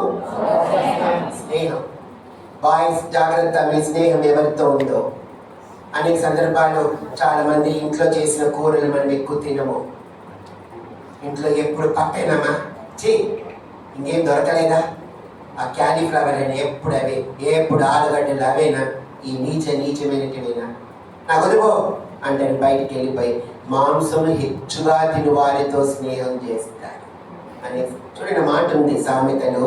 స్నేహం. బాయ్స్ జాగ్రత్త, మీ స్నేహం ఎవరితో ఉందో. అనేక సందర్భాలు చాలా మంది ఇంట్లో చేసిన కూరలు మనం ఎక్కువ తినము. ఇంట్లో ఎప్పుడు పప్పేనామా, ఇంకేం దొరకలేదా, ఆ క్యాలీఫ్లవర్ అని ఎప్పుడు అవే, ఎప్పుడు ఆలుగడ్డలు అవేనా, ఈ నీచమైనటివేనా, నాకు వదిలిపో అంటే బయటికి వెళ్ళిపోయి మాంసము హెచ్చుగా తిని వారితో స్నేహం చేస్తారు అని చూడండి మాట ఉంది సామెతలు.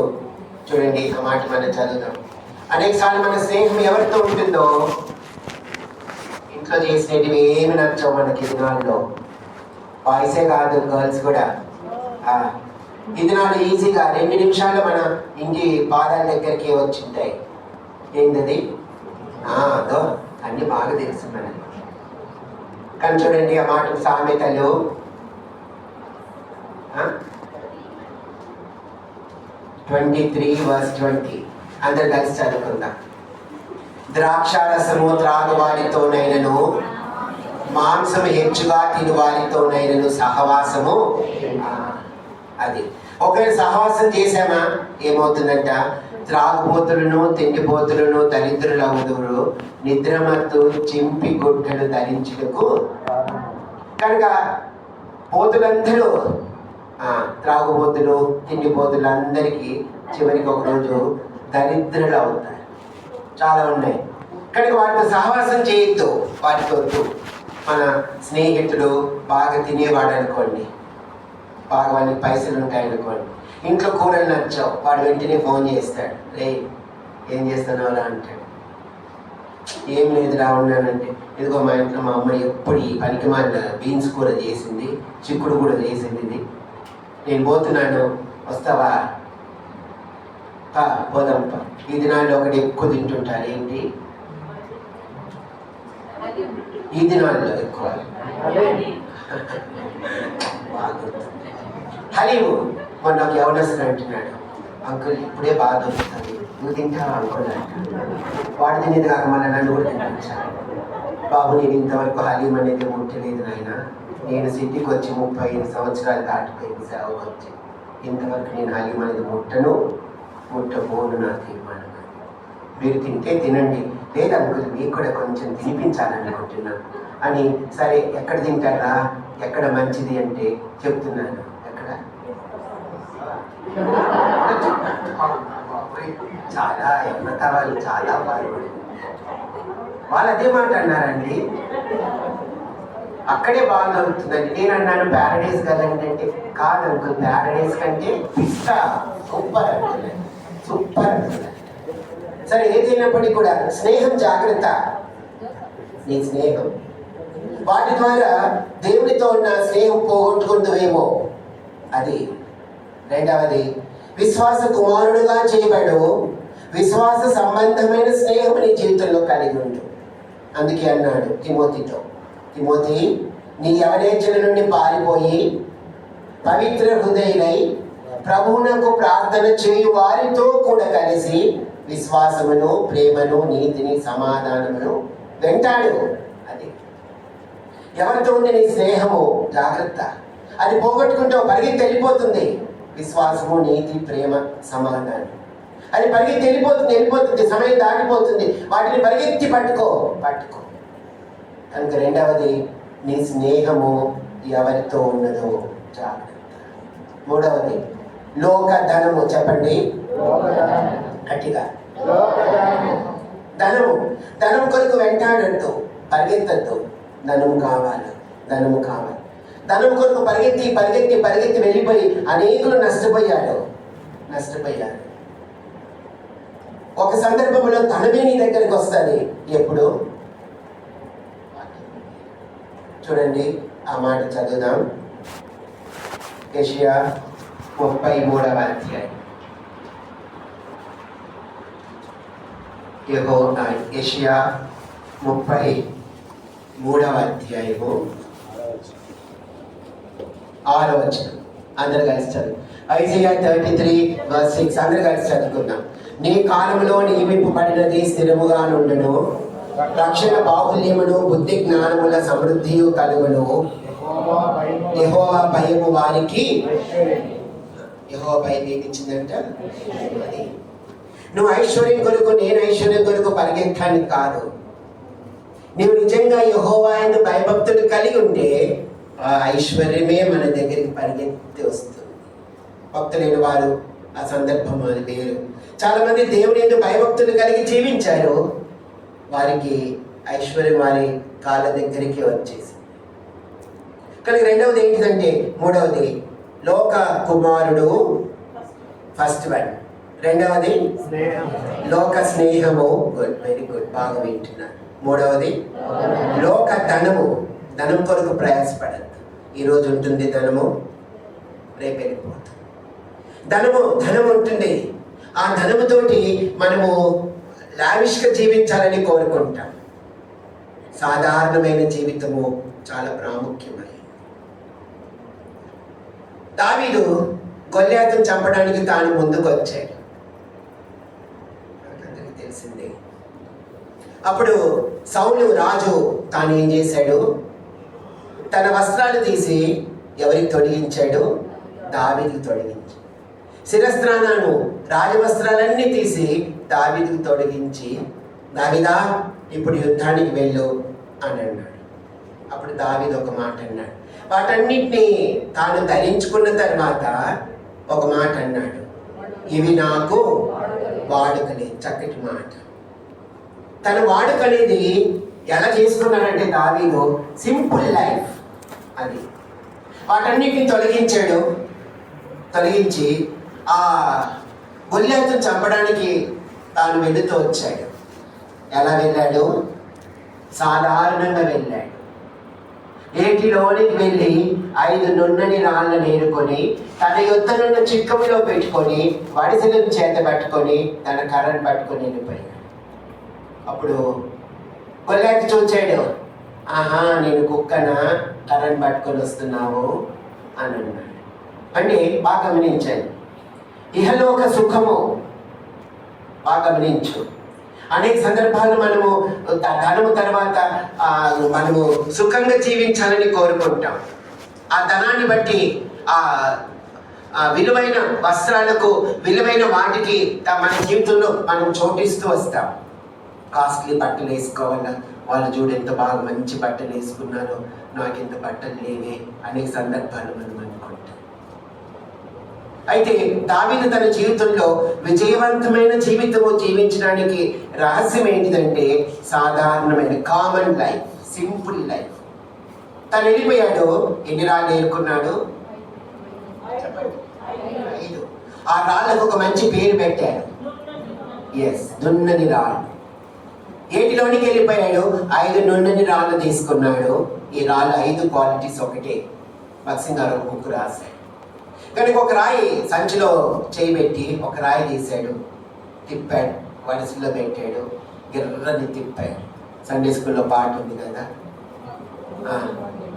చూడండి ఆ మాట మనం చదువుతాం. అనేక సార్లు మన స్నేహం ఎవరితో ఉంటుందో, ఇంట్లో చేసినవి ఏమి నచ్చవు మనకి దినాల్లో. బాయ్సే కాదు, గర్ల్స్ కూడా. ఈ దినాలు ఈజీగా 2 నిమిషాల్లో మన ఇంటి పాదాల దగ్గరికి వచ్చింటాయి. ఏంటది? అదో అన్నీ బాగా తెలుసు మనకి. కానీ చూడండి ఆ మాట సామెతలు 23:20 అందరు కలిసి చదువుకుందాం. ద్రాక్షారసము త్రాగు వారితోనైనను, మాంసము హెచ్చుగా తిని వారితోనైనను సహవాసము. అది ఒకవేళ సహవాసం చేసామా ఏమవుతుందంట? త్రాగుబోతులను, తిండిపోతులను దరిద్రులు అవుదురు, నిద్రమత్తు చింపి గుడ్డలు ధరించుటకు. కనుక పోతులందరూ, త్రాగుబోతులు, తిండిపోతులు అందరికీ చివరికి ఒకరోజు దరిద్రులు అవుతారు. చాలా ఉన్నాయి. కనుక వాటితో సహవాసం చేయొద్దు, వాటితో వద్దు. మన స్నేహితుడు బాగా తినేవాడు అనుకోండి, బాగా వాడికి పైసలు ఉంటాయనుకోండి, ఇంట్లో కూరలు నచ్చావు, వాడు వెంటనే ఫోన్ చేస్తాడు, రే ఏం చేస్తున్నావు అలా అంటాడు. ఏం లేదురా ఉన్నానంటే, ఇదిగో మా ఇంట్లో మా అమ్మ ఎప్పుడు ఈ పనికి మాలిన బీన్స్ కూర చేసింది, చిక్కుడు కూడా చేసింది, నేను పోతున్నాను వస్తావా? పోదాంపా. ఈ దినాల్లో ఒకటి ఎక్కువ తింటుంటారు. ఏంటి ఈ దినాల్లో ఎక్కువ? హలీము. మొన్న ఒక యవనస్తుడు అంటున్నాడు, అంకుల్ ఇప్పుడే బాగా దొరుకుతుంది, నువ్వు తింటావా అంకుల్ అంటాడు. వాడు తినేది కాక మళ్ళీ నన్ను కూడా తినిపించాను. బాబు నేను ఇంతవరకు హలీం అనేది ముట్టలేదు నాయన, నేను సిటీకి వచ్చి 35 సంవత్సరాలు దాటిపోయింది సేవకు వచ్చి, ఇంతవరకు నేను హలీం అనేది ముట్టబోను నా తీర్మానం. మీరు తింటే తినండి, లేదా అంకుల్ మీకు కూడా కొంచెం తినిపించాలనుకుంటున్నాను అని. సరే ఎక్కడ తింటారా, ఎక్కడ మంచిది అంటే చెప్తున్నాను. ఎక్కడ? చాలా ఎవరితా వాళ్ళు చాలా బాగుపడి వాళ్ళు అదే మాట అన్నారండి, అక్కడే బాగా దొరుకుతుందండి. నేను అన్నాను ప్యారడైజ్ కదండి అంటే, కాదు అంకుల్ ప్యారడైజ్ కంటే పిస్తా సూపర్ అంటున్నాను, సూపర్ అంటున్నాను. సరే ఏదైనప్పటికీ కూడా స్నేహం జాగ్రత్త. నీ స్నేహం. వాటి ద్వారా దేవునితో ఉన్న స్నేహం పోగొట్టుకుంటువేమో. అది రెండవది, విశ్వాస కుమారుడుగా చేయబడు విశ్వాస సంబంధమైన స్నేహం నీ జీవితంలో కలిగి ఉండు. అందుకే అన్నాడు తిమోతితో, తిమోతి, నీ యవనేచ్ఛల నుండి పారిపోయి పవిత్ర హృదయులై ప్రభువునకు ప్రార్థన చేయు వారితో కూడా కలిసి విశ్వాసమును, ప్రేమను, నీతిని, సమాధానమును వెంటాడు. అది ఎవరితో ఉంది నీ స్నేహము? జాగ్రత్త. అది పోగొట్టుకుంటావు, పరిగెత్తి వెళ్ళిపోతుంది. విశ్వాసము, నీతి, ప్రేమ, సమాధానం అది పరిగెత్తి వెళ్ళిపోతుంది. సమయం దాటిపోతుంది. వాటిని పరిగెత్తి పట్టుకో. కనుక రెండవది, నీ స్నేహము ఎవరితో ఉన్నదో జాగ్రత్త. మూడవది, లోక ధనము. చెప్పండి గట్టిగా. ధనము కొరకు వెంటాడద్దు, పరిగెత్తద్దు. ధనము కావాలి. ధనం కొరకు పరిగెత్తి వెళ్ళిపోయి అనేకులు నష్టపోయారు. ఒక సందర్భంలో ధనమే నీ దగ్గరికి వస్తుంది. ఎప్పుడు? చూడండి, ఆ మాట చదువుదాం. యెషయా 33వ అధ్యాయం. యెషయా 33వ అధ్యాయము 6వ వచనం. అందరు కలిసి చదువు. ఐజయా 33:6 అందరు కలిసి చదువుకున్నాం. నీ కాలంలో నియమింపబడినది స్థిరముగా నుండును, రక్షణ బాహుల్యమును, బుద్ధి జ్ఞానముల సమృద్ధియు కలుగును. యెహోవా భయము వారికి. యెహోవా భయం నీకు ఇచ్చిందంట. నువ్వు ఐశ్వర్యం కొరకు, నేను ఐశ్వర్యం కొరకు పరిగెత్తడానికి కాదు. నువ్వు నిజంగా యెహోవా యందు భయభక్తులు కలిగి ఉంటే ఆ ఐశ్వర్యమే మన దగ్గరికి పరిగెత్తి వస్తుంది. భక్తులైన వారు ఆ సందర్భం అది వేరు. చాలా మంది దేవుని యందు భయభక్తులు కలిగి జీవించారు. వారికి ఐశ్వర్యం వారి కాళ్ళ దగ్గరికి వచ్చేసి. కానీ రెండవది ఏంటిదంటే, మూడవది లోక కుమారుడు. First one. రెండవది లోక స్నేహము. గుడ్, వెరీ గుడ్, బాగా వింటున్నాను. మూడవది లోక ధనము. ధనం కొరకు ప్రయాసపడద్దు. ఈరోజు ఉంటుంది ధనము, రేపు వెళ్ళిపోతుంది. ధనం ఉంటుంది. ఆ ధనముతోటి మనము లావిష్గా జీవించాలని కోరుకుంటాం. సాధారణమైన జీవితము చాలా ప్రాముఖ్యమైనది. దావీదు గొల్యాతును చంపడానికి తాను ముందుకు వచ్చాడు, అందరికీ తెలిసిందే. అప్పుడు సౌలు రాజు తాను ఏం చేశాడు? తన వస్త్రాలు తీసి ఎవరికి తొడిగించాడు? దావీదుకు తొడిగించి. శిరస్త్రాణాను, రాజవస్త్రాలన్నీ తీసి దావీదుకు తొడిగించి, దావీదా ఇప్పుడు యుద్ధానికి వెళ్ళు అని అన్నాడు. అప్పుడు దావీదు ఒక మాట అన్నాడు. వాటన్నిటినీ తాను ధరించుకున్న తర్వాత ఒక మాట అన్నాడు, ఇవి నాకు వాడుకలేదు. చక్కటి మాట. తన వాడుకనేది ఎలా చేసుకున్నాడంటే దావీదు సింపుల్ లైఫ్. అది వాటన్నిటిని తొలగించి ఆ గొల్యాతును చంపడానికి తాను వెళుతూ వచ్చాడు. ఎలా వెళ్ళాడు? సాధారణంగా వెళ్ళాడు. ఏటిలోనికి వెళ్ళి 5 నున్నని రాళ్ళను ఏరుకొని తన యొద్దనున్న చిక్కములో పెట్టుకొని వడిసెలను చేత పట్టుకొని తన కర్రను పట్టుకొని వెళ్ళిపోయాడు. అప్పుడు గొల్యాతు చూచాడు. ఆహా, నేను కుక్కనా కర్రను పట్టుకొని వస్తున్నావు అని అన్నాడు. అంటే బాగా గమనించాను. ఇహలోక సుఖము బాగా గమనించు. అనేక సందర్భాల్లో మనము ధనము తర్వాత మనము సుఖంగా జీవించాలని కోరుకుంటాం. ఆ ధనాన్ని బట్టి ఆ విలువైన వస్త్రాలకు, విలువైన వాటికి మన జీవితంలో మనం చోటిస్తూ వస్తాం. కాస్ట్లీ బట్టలు వేసుకోవాలా, వాళ్ళు చూడు ఎంత బాగా మంచి బట్టలు వేసుకున్నారో, నాకెంత బట్టలు లేవే అనే సందర్భాలు మనం అనుకుంటాం. అయితే దావీదు తన జీవితంలో విజయవంతమైన జీవితము జీవించడానికి రహస్యం ఏంటిదంటే సాధారణమైన కామన్ లైఫ్, సింపుల్ లైఫ్. తను వెళ్ళిపోయాడు. ఎన్ని రాళ్ళు ఏరుకున్నాడు? 5. ఆ రాళ్ళకు ఒక మంచి పేరు పెట్టాడు. ఎస్, దున్నని రాళ్ళు. ఏటిలోనికి వెళ్ళిపోయాడు. 5 నున్నని రాళ్ళు తీసుకున్నాడు. ఈ రాళ్ళు 5 క్వాలిటీస్ ఒకటే. భక్సింగ్ గారు ఒక బుక్ రాశాడు. కానీ ఒక రాయి సంచిలో చేయబెట్టి ఒక రాయి తీశాడు, తిప్పాడు, వడిసిలో పెట్టాడు, గిర్రని తిప్పాడు. సండే స్కూల్లో పాట ఉంది కదా,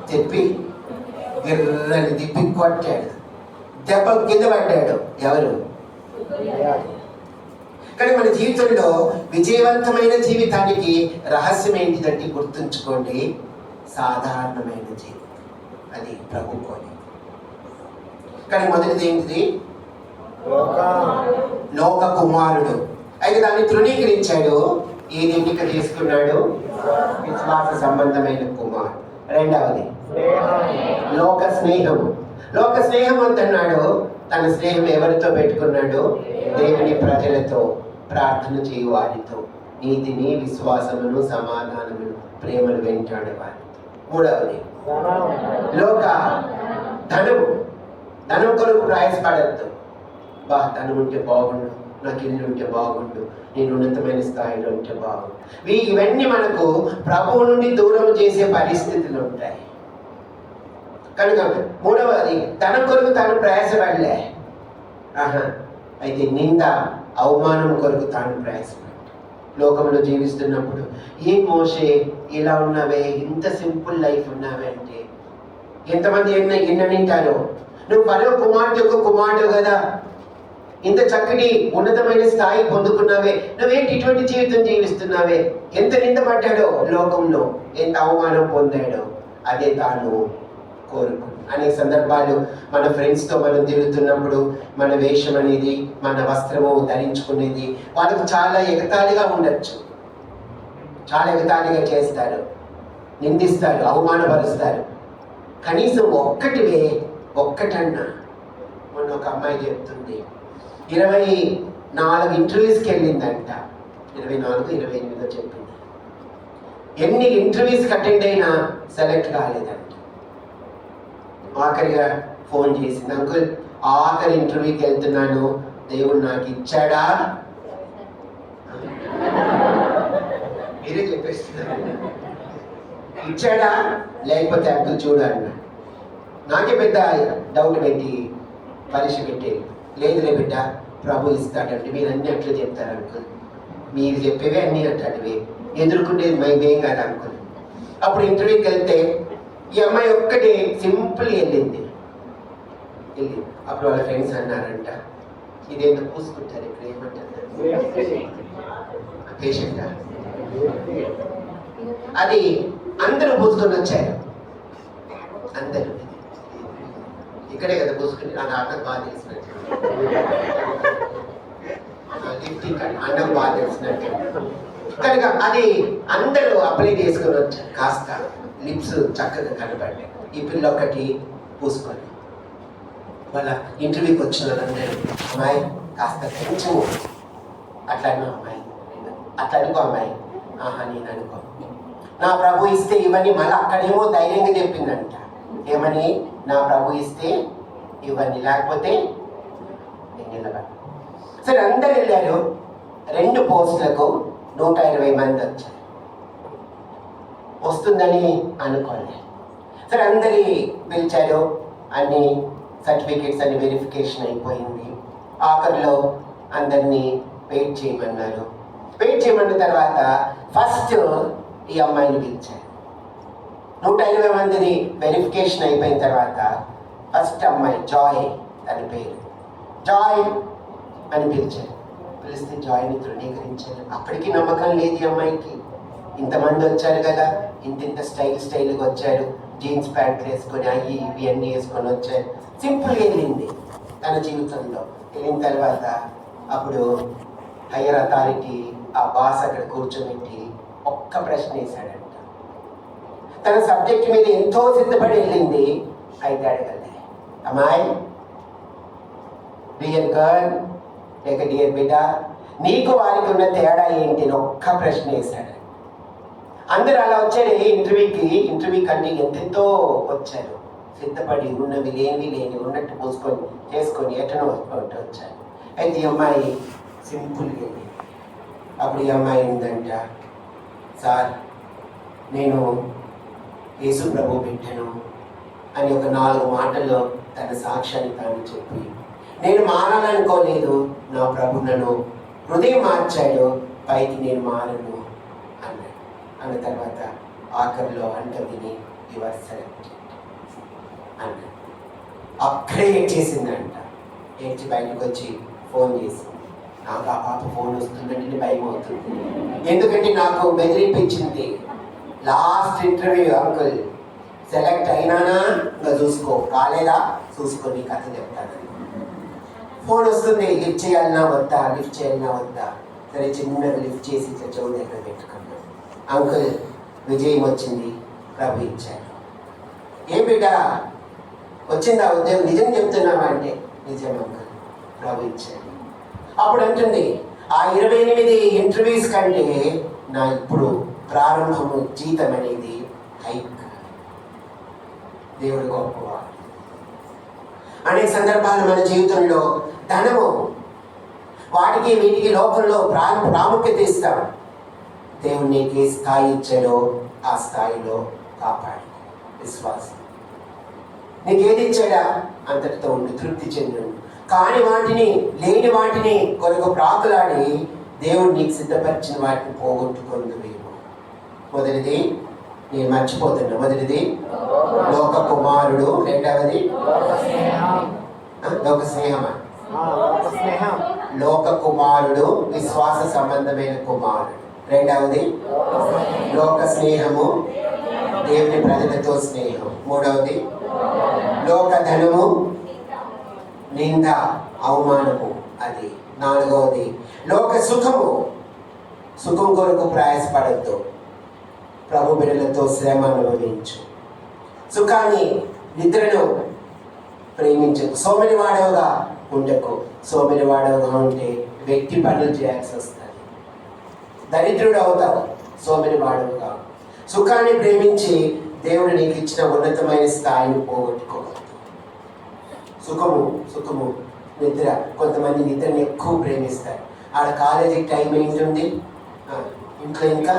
తిప్పి గిర్రని తిప్పి కొట్టాడు. దెబ్బ కింద పడ్డాడు. ఎవరు? కానీ మన జీవితంలో విజయవంతమైన జీవితానికి రహస్యం ఏంటిదంటే గుర్తుంచుకోండి, సాధారణమైన జీవితం. అది ప్రభు కోరి. కానీ మొదటిది ఏంటిది? లోక కుమారుడు. అయితే దాన్ని తృణీకరించాడు. ఏది ఎన్నిక చేసుకున్నాడు? విశ్వాస సంబంధమైన కుమారుడు. రెండవది లోక స్నేహం. లోక స్నేహం అంటున్నాడు. తన స్నేహం ఎవరితో పెట్టుకున్నాడు? దేవుని ప్రజలతో, ప్రార్థన చేయు వారితో, నీతిని, విశ్వాసమును, సమాధానమును, ప్రేమను వెంటాడే వారితో. మూడవది లోక ధనము. ధనం కొరకు ప్రయాసపడద్దు. ధనం ఉంటే బాగుండు, నాకు ఇల్లు ఉంటే బాగుండు, నేను ఉన్నతమైన స్థాయిలో ఉంటే బాగుండు. ఇవన్నీ మనకు ప్రభువు నుండి దూరం చేసే పరిస్థితులు ఉంటాయి. కనుక మూడవది ధనం కొరకు తాను ప్రయాసపడలే. అయితే నింద, అవమానం కొరకు తాను ప్రయాసపడ్డాడు. లోకంలో జీవిస్తున్నప్పుడు ఏం మోసే ఇలా ఉన్నావే, ఇంత సింపుల్ లైఫ్ ఉన్నావే అంటే ఎంతమంది ఎన్ననింటారో. నువ్వు పరమ కుమార్తెకు కుమారుడు కదా, ఇంత చక్కటి ఉన్నతమైన స్థాయి పొందుకున్నావే, నువ్వేంటి ఇటువంటి జీవితం జీవిస్తున్నావే. ఎంత నిందపడ్డాడో లోకంలో, ఎంత అవమానం పొందాడో, అదే తాను కోరుకు. అనేక సందర్భాలు మన ఫ్రెండ్స్తో మనం తిరుగుతున్నప్పుడు మన వేషం అనేది, మన వస్త్రము ధరించుకునేది వాళ్ళకు చాలా ఎగతాళిగా ఉండొచ్చు. చాలా ఎగతాళిగా చేస్తారు, నిందిస్తారు, అవమానపరుస్తారు. కనీసం ఒక్కటన్నా. మొన్న ఒక అమ్మాయి చెప్తుంది, 24 ఇంటర్వ్యూస్కి వెళ్ళిందంట. 24, 28 చెప్పింది. ఎన్ని ఇంటర్వ్యూస్కి అటెండ్ అయినా సెలెక్ట్ కాలేదంట. ఆఖరిగా ఫోన్ చేసింది, అంకుల్ ఆఖరి ఇంటర్వ్యూకి వెళ్తున్నాను, దేవుడు నాకు ఇచ్చాడా? మీరే చెప్పేస్తున్నారు. ఇచ్చాడా లేకపోతే అంకుల్ చూడ అన్నాడు. నాకే పెద్ద డౌట్ పెట్టి పరీక్ష పెట్టేది. లేదులే బిడ్డ, ప్రభు ఇస్తాడంటే. మీరు అన్నీ అట్లా చెప్తారు అంకుల్, మీరు చెప్పేవే అన్నీ అట్లాంటివి, ఎదుర్కొండేది మేమేం కాదు అంకుల్. అప్పుడు ఇంటర్వ్యూకి వెళ్తే ఈ అమ్మాయి ఒక్కటే సింపుల్ వెళ్ళింది. అప్పుడు వాళ్ళ ఫ్రెండ్స్ అన్నారంట, ఇదేంటో పూసుకుంటారు, ఇక్కడ ఏమంటారు, పేషెంట్. అది అందరూ పూసుకొని వచ్చారు. అందరూ ఇక్కడే కదా పూసుకుని, నాకు అన్నం బాగా తెలిసినట్టు, అన్నం బాగా తెలిసినట్టు. కనుక అది అందరూ అప్లై చేసుకుని వచ్చారు. కాస్త లిప్స్ చక్కగా కనబడ్డాయి. ఈ పిల్ల ఒకటి పూసుకొని వాళ్ళ ఇంటర్వ్యూకి వచ్చిన వాళ్ళందరూ, అమ్మాయి కాస్త కొంచెం అట్లా అన్నా, అమ్మాయి అట్లా అనుకో, అమ్మాయి నేను అనుకో, నా ప్రభు ఇస్తే ఇవన్నీ. మళ్ళీ అక్కడేమో ధైర్యంగా చెప్పిందంట, ఏమని, నా ప్రభు ఇస్తే ఇవన్నీ, లేకపోతే నేను నిలబడి. సరే అందరు వెళ్ళారు. 2 పోస్టులకు 120 మంది వచ్చారు. వస్తుందని అనుకోండి. సరే అందరి పిలిచారు, అన్ని సర్టిఫికేట్స్ అన్ని వెరిఫికేషన్ అయిపోయింది. ఆఖరిలో అందరినీ వెయిట్ చేయమన్నారు. వెయిట్ చేయమన్న తర్వాత ఫస్ట్ ఈ అమ్మాయిని పిలిచారు. 120 మందిని వెరిఫికేషన్ అయిపోయిన తర్వాత ఫస్ట్ అమ్మాయి జాయ్, తన పేరు జాయ్ అని పిలిచారు. పిలిస్తే జాయ్ని తృణీకరించారు. అప్పటికి నమ్మకం లేదు ఈ అమ్మాయికి. ఇంతమంది వచ్చారు కదా, ఇంత స్టైల్గా వచ్చారు, జీన్స్ ప్యాంట్లు వేసుకొని అవి ఇవి అన్నీ వేసుకొని వచ్చారు. సింపుల్గా వెళ్ళింది తన జీవితంలో. వెళ్ళిన తర్వాత అప్పుడు హైయర్ అథారిటీ ఆ బాస్ అక్కడ కూర్చోబెట్టి ఒక్క ప్రశ్న వేశాడంట. తన సబ్జెక్ట్ మీద ఎంతో సిద్ధపడి వెళ్ళింది. అయితే అడగలే, అమ్మాయి, డియర్ గర్ల్ లేక డియర్ బిడ్డ, నీకు వారికి ఉన్న తేడా ఏంటి అని ఒక్క ప్రశ్న వేశాడు. అందరూ అలా వచ్చారు ఇంటర్వ్యూ కంటే ఎంతెంతో వచ్చారు. సిద్ధపడి ఉన్నవి లేని ఉన్నట్టు పోసుకొని చేసుకొని ఎటనో వచ్చారు. అయితే ఈ అమ్మాయి సింపుల్గా వెళ్ళి, అప్పుడు ఈ అమ్మాయి ఏంటంట, సార్ నేను యేసు ప్రభు బిడ్డను అని ఒక 4 మాటల్లో తన సాక్ష్యాన్ని తాను చెప్పి, నేను మారాలనుకోలేదు, నా ప్రభు నన్ను హృదయం మార్చాడు, పైకి నేను మారను అన్నాడు. అన్న తర్వాత ఆఖరిలో అంట విని యువర్ సెలెక్ట్ అన్నాడు. అక్కడే ఏడ్చేసిందంట. ఏడ్చి బయటకు వచ్చి ఫోన్ చేసింది. నాకు ఆ పాప ఫోన్ వస్తుందంటే భయం అవుతుంది. ఎందుకంటే నాకు బెదిరింపించింది, లాస్ట్ ఇంటర్వ్యూ అంకుల్ సెలెక్ట్ అయినానా ఇంకా చూసుకో, కాలేదా చూసుకో, నీ కథ చెప్తానని. ఫోన్ వస్తుంది, లిఫ్ట్ చేయాలన్నా వద్దా, లిఫ్ట్ చేయాలన్నా వద్దా. సరే చిన్నగా లిఫ్ట్ చేసి ఇట్లా చెవు దగ్గర పెట్టుకున్నాను. అంకుల్ విజయం వచ్చింది, ప్రభు ఇచ్చాడు. ఏం బిడ్డ వచ్చిందా ఉద్యోగం, నిజం చెప్తున్నావా అంటే నిజం అంకుల్, ప్రభు ఇచ్చాడు. అప్పుడు అంటుంది, ఆ 28 ఇంటర్వ్యూస్ కంటే నా ఇప్పుడు ప్రారంభము జీతం అనేది హైక్. దేవుడు గొప్పవాడు. అనేక సందర్భాలు మన జీవితంలో ధనము, వాటికి వీటికి లోకంలో ప్రాముఖ్యత ఇస్తాం. దేవుడు నీకు ఏ స్థాయి ఇచ్చాడో ఆ స్థాయిలో కాపాడు విశ్వాసం. నీకు ఏది ఇచ్చాడా అంతటితో ఉండి తృప్తి చెందు. కాని వాటిని, లేని వాటిని కొరకు ప్రాకులాడి దేవుడు నీకు సిద్ధపరిచిన వాటిని పోగొట్టుకుందువేమో. మొదటిది నేను మర్చిపోతున్నా, మొదటిది లోక కుమారుడు, రెండవది లోక స్నేహమా, లోక కుమారుడు విశ్వాస సంబంధమైన కుమారుడు. రెండవది లోక స్నేహము, దేవుని ప్రజలతో స్నేహం. మూడవది లోక ధనము, నింద అవమానము అది. నాలుగవది లోక సుఖము, సుఖం కొరకు ప్రయాసపడద్దు, ప్రభు బిడ్డలతో శ్రమ అనుభవించు. సుఖాన్ని, నిద్రను ప్రేమించకు. సోమరి వాడవుగా ఉండకు. సోమరి వాడవుగా ఉంటే వ్యక్తి పనులు చేయాల్సి వస్తుంది, దరిద్రుడు అవుతావు. సోమరి వాడవుగా సుఖాన్ని ప్రేమించి దేవుడు నీకు ఇచ్చిన ఉన్నతమైన స్థాయిని పోగొట్టుకోవద్దు. సుఖము నిద్ర. కొంతమంది నిద్రని ఎక్కువ ప్రేమిస్తారు. ఆడ కాలేజీకి టైం ఏంటుంది, ఇంట్లో ఇంకా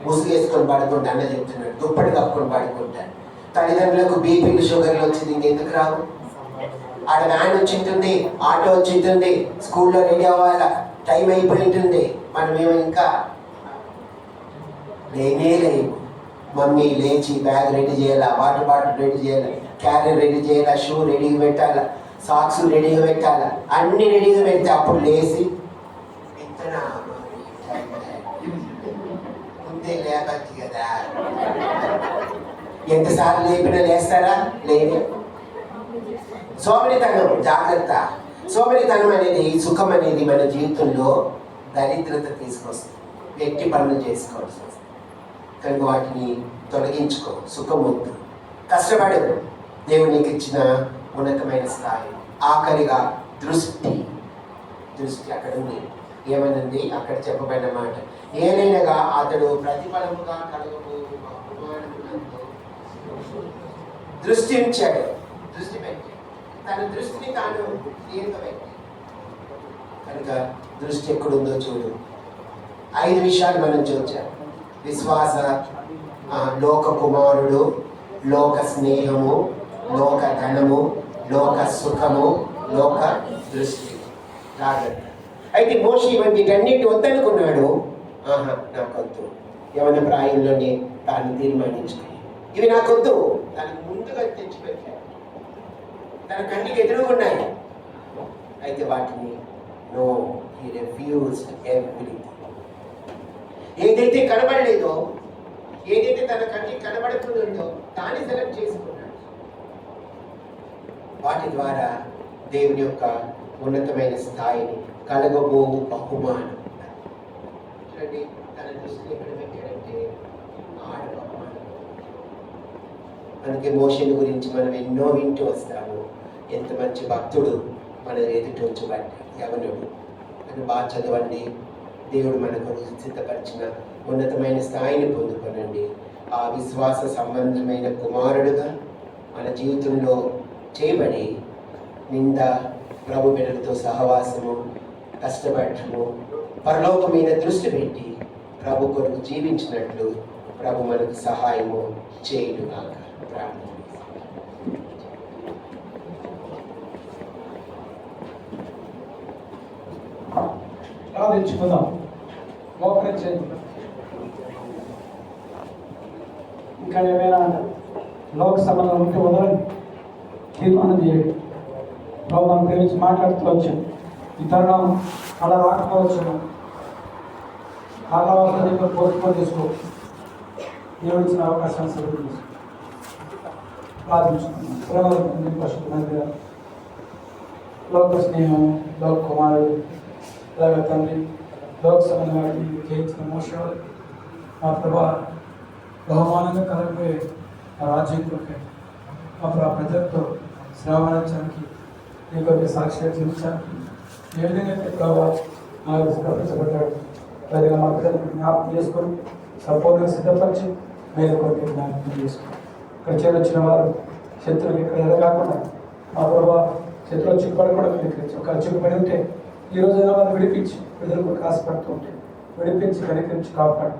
ముసుగు వేసుకొని పడుకుంటా అన్న చెప్తున్నాడు, దుప్పటి కప్పుకొని పడుకుంటారు. తల్లిదండ్రులకు బీపీలు షుగర్లు వచ్చింది, ఇంకెందుకు రావు? ఆడ వ్యాన్ వచ్చింటుంది, ఆటో వచ్చింటుంది, స్కూల్లో రెడీ అవ్వాలా, టైం అయిపోయి ఉంటుంది. మనమేమో ఇంకా లేవు. మమ్మీ లేచి బ్యాగ్ రెడీ చేయాలా, వాటర్ బాటిల్ రెడీ చేయాలా, క్యారియర్ రెడీ చేయాలా, షూ రెడీగా పెట్టాలా, సాక్స్ రెడీగా పెట్టాలా, అన్ని రెడీగా పెడితే అప్పుడు లేచి ముందే లేపచ్చు కదా. ఎంతసార్లు లేపినా లేస్తారా? లేదు. సోమరితనం, జాగ్రత్త. సోమరితనం అనేది, సుఖం అనేది మన జీవితంలో దరిద్రత తీసుకొస్తుంది, వ్యక్తి పనులు చేసుకోవాల్సి వస్తుంది. కనుక వాటిని తొలగించుకో. సుఖం వద్దు, కష్టపడు. దేవుడు నీకు ఇచ్చిన ఉన్నతమైన స్థాయి. ఆఖరిగా దృష్టి అక్కడ ఉంది. ఏమనండి అక్కడ చెప్పబడిన మాట, ఏలైనగా అతడు ప్రతిఫలముగా కలగబోవు బహుమానములతో దృష్టి ఉంచాడు. దృష్టి పెట్టి తన దృష్టిని తాను క్లియర్గా పెట్టి. కనుక దృష్టి ఎక్కడుందో చూడు. 5 విషయాలు మనం చూచాం. విశ్వాస, లోక కుమారుడు, లోక స్నేహము, లోక ధనము, లోక సుఖము, లోక దృష్టి. జాగ్రత్త. అయితే మోషే వీటన్నిటి వద్దనుకున్నాడు. నాకొద్దు. యవన ప్రాయంలోనే తాను తీర్మానించుకుని, ఇవి నాకొద్దు, దానికి ముందుగా తెచ్చిపెట్టాడు. తన కంటికి ఎదురుగున్నాయి. అయితే వాటిని నో, హీ రిఫ్యూజ్డ్ ఎవ్రీథింగ్. ఏదైతే కనబడలేదో, ఏదైతే తన కంటికి కనబడుతుందో దాన్ని సెలెక్ట్ చేసుకున్నాడు. వాటి ద్వారా దేవుని యొక్క ఉన్నతమైన స్థాయిని, కలగబోవు బహుమానం. చూడండి, తన దృష్టిని ఎక్కడ పెట్టాడంటే ఆడ బహుమానం. అందుకే మోషేని గురించి మనం ఎన్నో వింటూ వస్తాము. ఎంత మంచి భక్తుడు మన ఎదుటి ఉంచబడ్డాడు, యవనుడు అని. బాగా చదవండి. దేవుడు మన కొరకు సిద్ధపరిచిన ఉన్నతమైన స్థాయిని పొందుకొనండి. ఆ విశ్వాస సంబంధమైన కుమారుడుగా మన జీవితంలో చేయబడి నింద, ప్రభు బిడ్డలతో సహవాసము, కష్టపడటము, పరలోకం మీద దృష్టి పెట్టి ప్రభు కొరకు జీవించినట్లు ప్రభు మనకు సహాయము చేయునుగాక. ప్రార్థన. ప్రార్థించుకుందాం. మోకరించండి. ఇంకా ఏమైనా లోక సంబంధం ఉంటే వదలండి, తీర్మానం చేయండి. ప్రభు మనం గురించి మాట్లాడుతూ వచ్చాం. ఈ తరుణం అలా రాకపోవచ్చు, కాలవాసాన్ని పోస్ట్పోన్ చేసుకో. దేవుడు ఇచ్చిన అవకాశాన్ని సరిగ్గా చేసుకో. ప్రార్థించుకున్నాం. పశువుల లోక స్నేహం, లోక కుమారుడు, అలాగే తండ్రి లోక సంబంధం వాటిని చేయించిన మోసాలు మా ప్రభా బహుమానంగా కలగబోయే ఆ రాజ్యం కొరకే మా ప్రజలతో శ్రవణించడానికి నీ కొరకు సాక్షిగా జీవించడానికి ఏ విధంగా అయితే ప్రభావ ప్రవేశపడ్డాడు విధంగా మా ప్రజలకు జ్ఞాపకం చేసుకొని సంపూర్ణంగా సిద్ధపరిచి మీద కొరకు జ్ఞాపకం చేసుకొని ఇక్కడ చేరొచ్చిన వారు శత్రువులు ఇక్కడ ఎదగాకుండా మా ప్రభావ శత్రువులు చిక్కుపడకుండా ఒక చిక్కుపడి ఉంటే ఈ రోజైనా వారు విడిపించి ప్రజలు కూడా ఆశపడుతూ ఉంటే విడిపించి కనికరించి కాపాడు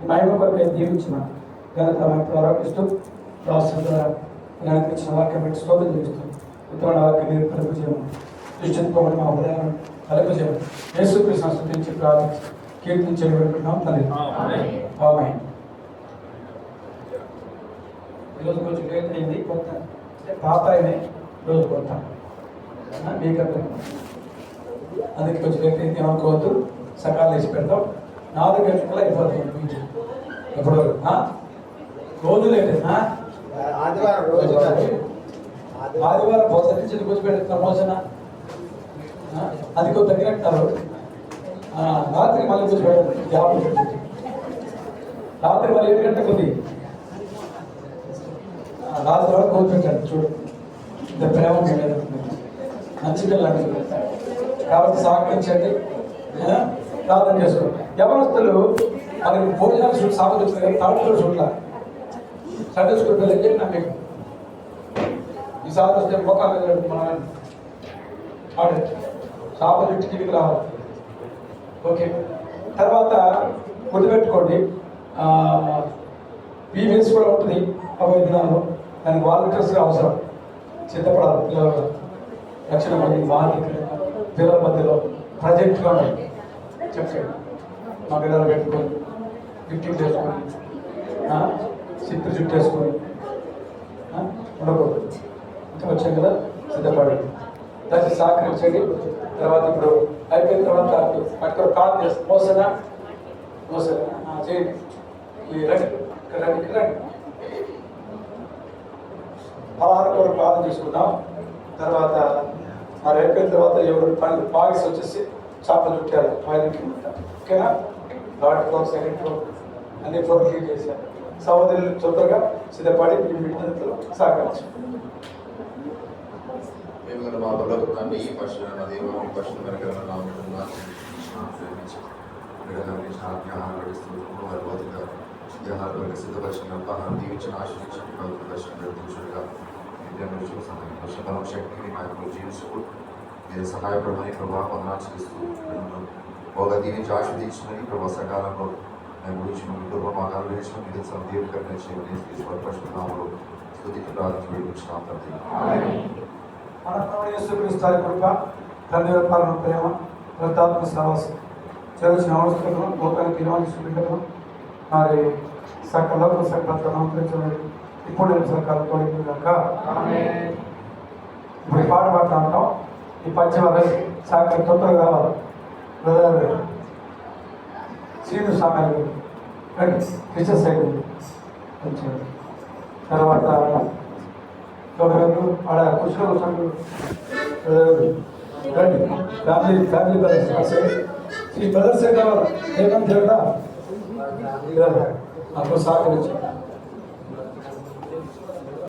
ఈ మహిమ కొరకు దీవించిన ఘనత మనకు ఆరోపిస్తూ రాష్ట్రం ద్వారా జ్ఞానించిన వాక్యం పెట్టి స్తోత్రం చేస్తూ ఉత్తరాల వాక్యం మీరు కలుపు చేయమని దృష్టించుకోమని మా హృదయాలను కలుపు చేయమని యేసుక్రీస్తును స్తుతించి ప్రార్థించి కీర్తించి పెట్టుకుంటున్నాం తండ్రి. ఆమేన్. ఈరోజు కొంచెం లేట్ అయింది, కొత్త అంటే పాత అయినాయి, రోజు కొత్త మీకు అందుకే కొంచెం లేట్ అయింది ఏమనుకోవద్దు. సకాలం వేసి పెడతాం. 4 గంటల అయిపోతుంది. ఎప్పుడు రోజు లేట్ ఆదివారం రోజు ఆదివారం భోజనం నుంచి కూర్చోబెడుతున్న భోజన అది కొంత తగ్గినట్టారు. రాత్రి మళ్ళీ కూర్చోబెడతారు. రాత్రి మళ్ళీ 7 గంటలకు ఉంది. రాత్రి వరకు కూర్చోబెట్టాడు. చూడు ఇంత ప్రేమ మంచి పిల్లలు కాబట్టి సహకరించండి, ప్రార్థన చేసుకోండి. యవనస్తులు మనకి భోజనాలు చూడు సాగుతుంది కదా, తాడుతో చూడాల సండే స్కూల్ పిల్లలు చెప్పినా మీకు ఈసారి వస్తే మొక్కలు మనం ఆడే సాప చుట్టూ కిందికి రావాలి. ఓకే, తర్వాత గుర్తుపెట్టుకోండి బీబీఎస్ కూడా ఉంటుంది 10 దినాలు. దానికి వాలంటీర్స్ అవసరం, సిద్ధపడాలి. పిల్లలు రక్షణ మంది పిల్లల మధ్యలో ప్రజెక్ట్గా చెప్పండి. మా పిల్లలు పెట్టుకొని గిఫ్టింగ్ చేసుకొని సిప్పు చుట్టూ వేసుకొని ఉండకూడదు. ఇంకా వచ్చాం కదా, సిద్ధపడండి, దాన్ని సహకరించండి. తర్వాత ఇప్పుడు అయిపోయిన తర్వాత అక్కడ కాల్ చేస్తాం. మోసనా చేయండి. రండి రండి రండి. పలానా కొరకు ప్రార్థన చేసుకుందాం. తర్వాత మరి అయిపోయిన తర్వాత ఎవరు పని బాగిస్ వచ్చేసి చేపలు చుట్టారు. ఓకేనా? థర్డ్ ఫ్లోర్, సెకండ్ ఫ్లోర్ అన్ని ఫ్లోర్ క్లీన్ చేశారు. సహోదరులు తొందరగా సిద్ధపడి మీ విజ్ఞతలో సహకరించారు. మా బలవుతాన్ని ఈ పశువులను దేవుని పశువులు వెనక జనాలు సిద్ధపరిచిన ఆహారం దీవించిన ఆశ్రయించిన దర్శనంగా శక్తిని నాకు జీవిస్తూ మీరు సహాయపడమని ప్రభావం ఆచరిస్తూ ఒక దీనికి ఆశ్రయించమని ప్రభావ సకాలంలో నేను గురించి కుటుంబ మాగాలు వేసిన మీరు సందీపకరణ చేయమని పశునామలో స్తుతికి ప్రార్థన వేడుకుంటున్నాం తండ్రి. మన ప్రభువు యేసుక్రీస్తు కృప, తండ్రి పాలన ప్రేమ, పరిశుద్ధాత్మ సహవాసం చేసిన అవసరం లోకానికి ఇవ్వాల్సిన మరి సకల సకల ఇప్పుడు నేను సకాలం తోడిగాక. ఇప్పుడు పాట పాడుతూ ఉంటాం. ఈ పంచవారు సాకలు తొందరగా కావాలి. బ్రదర్ శ్రీను సాకాలు టీచర్ సైడ్ వచ్చాడు. తర్వాత ఆడ కృష్ణ రండి ఫ్యామిలీ బ్రదర్స్ ఈ బ్రదర్సే కావాలి. ఏమని దేవుడా అప్పుడు సహకరించాడు.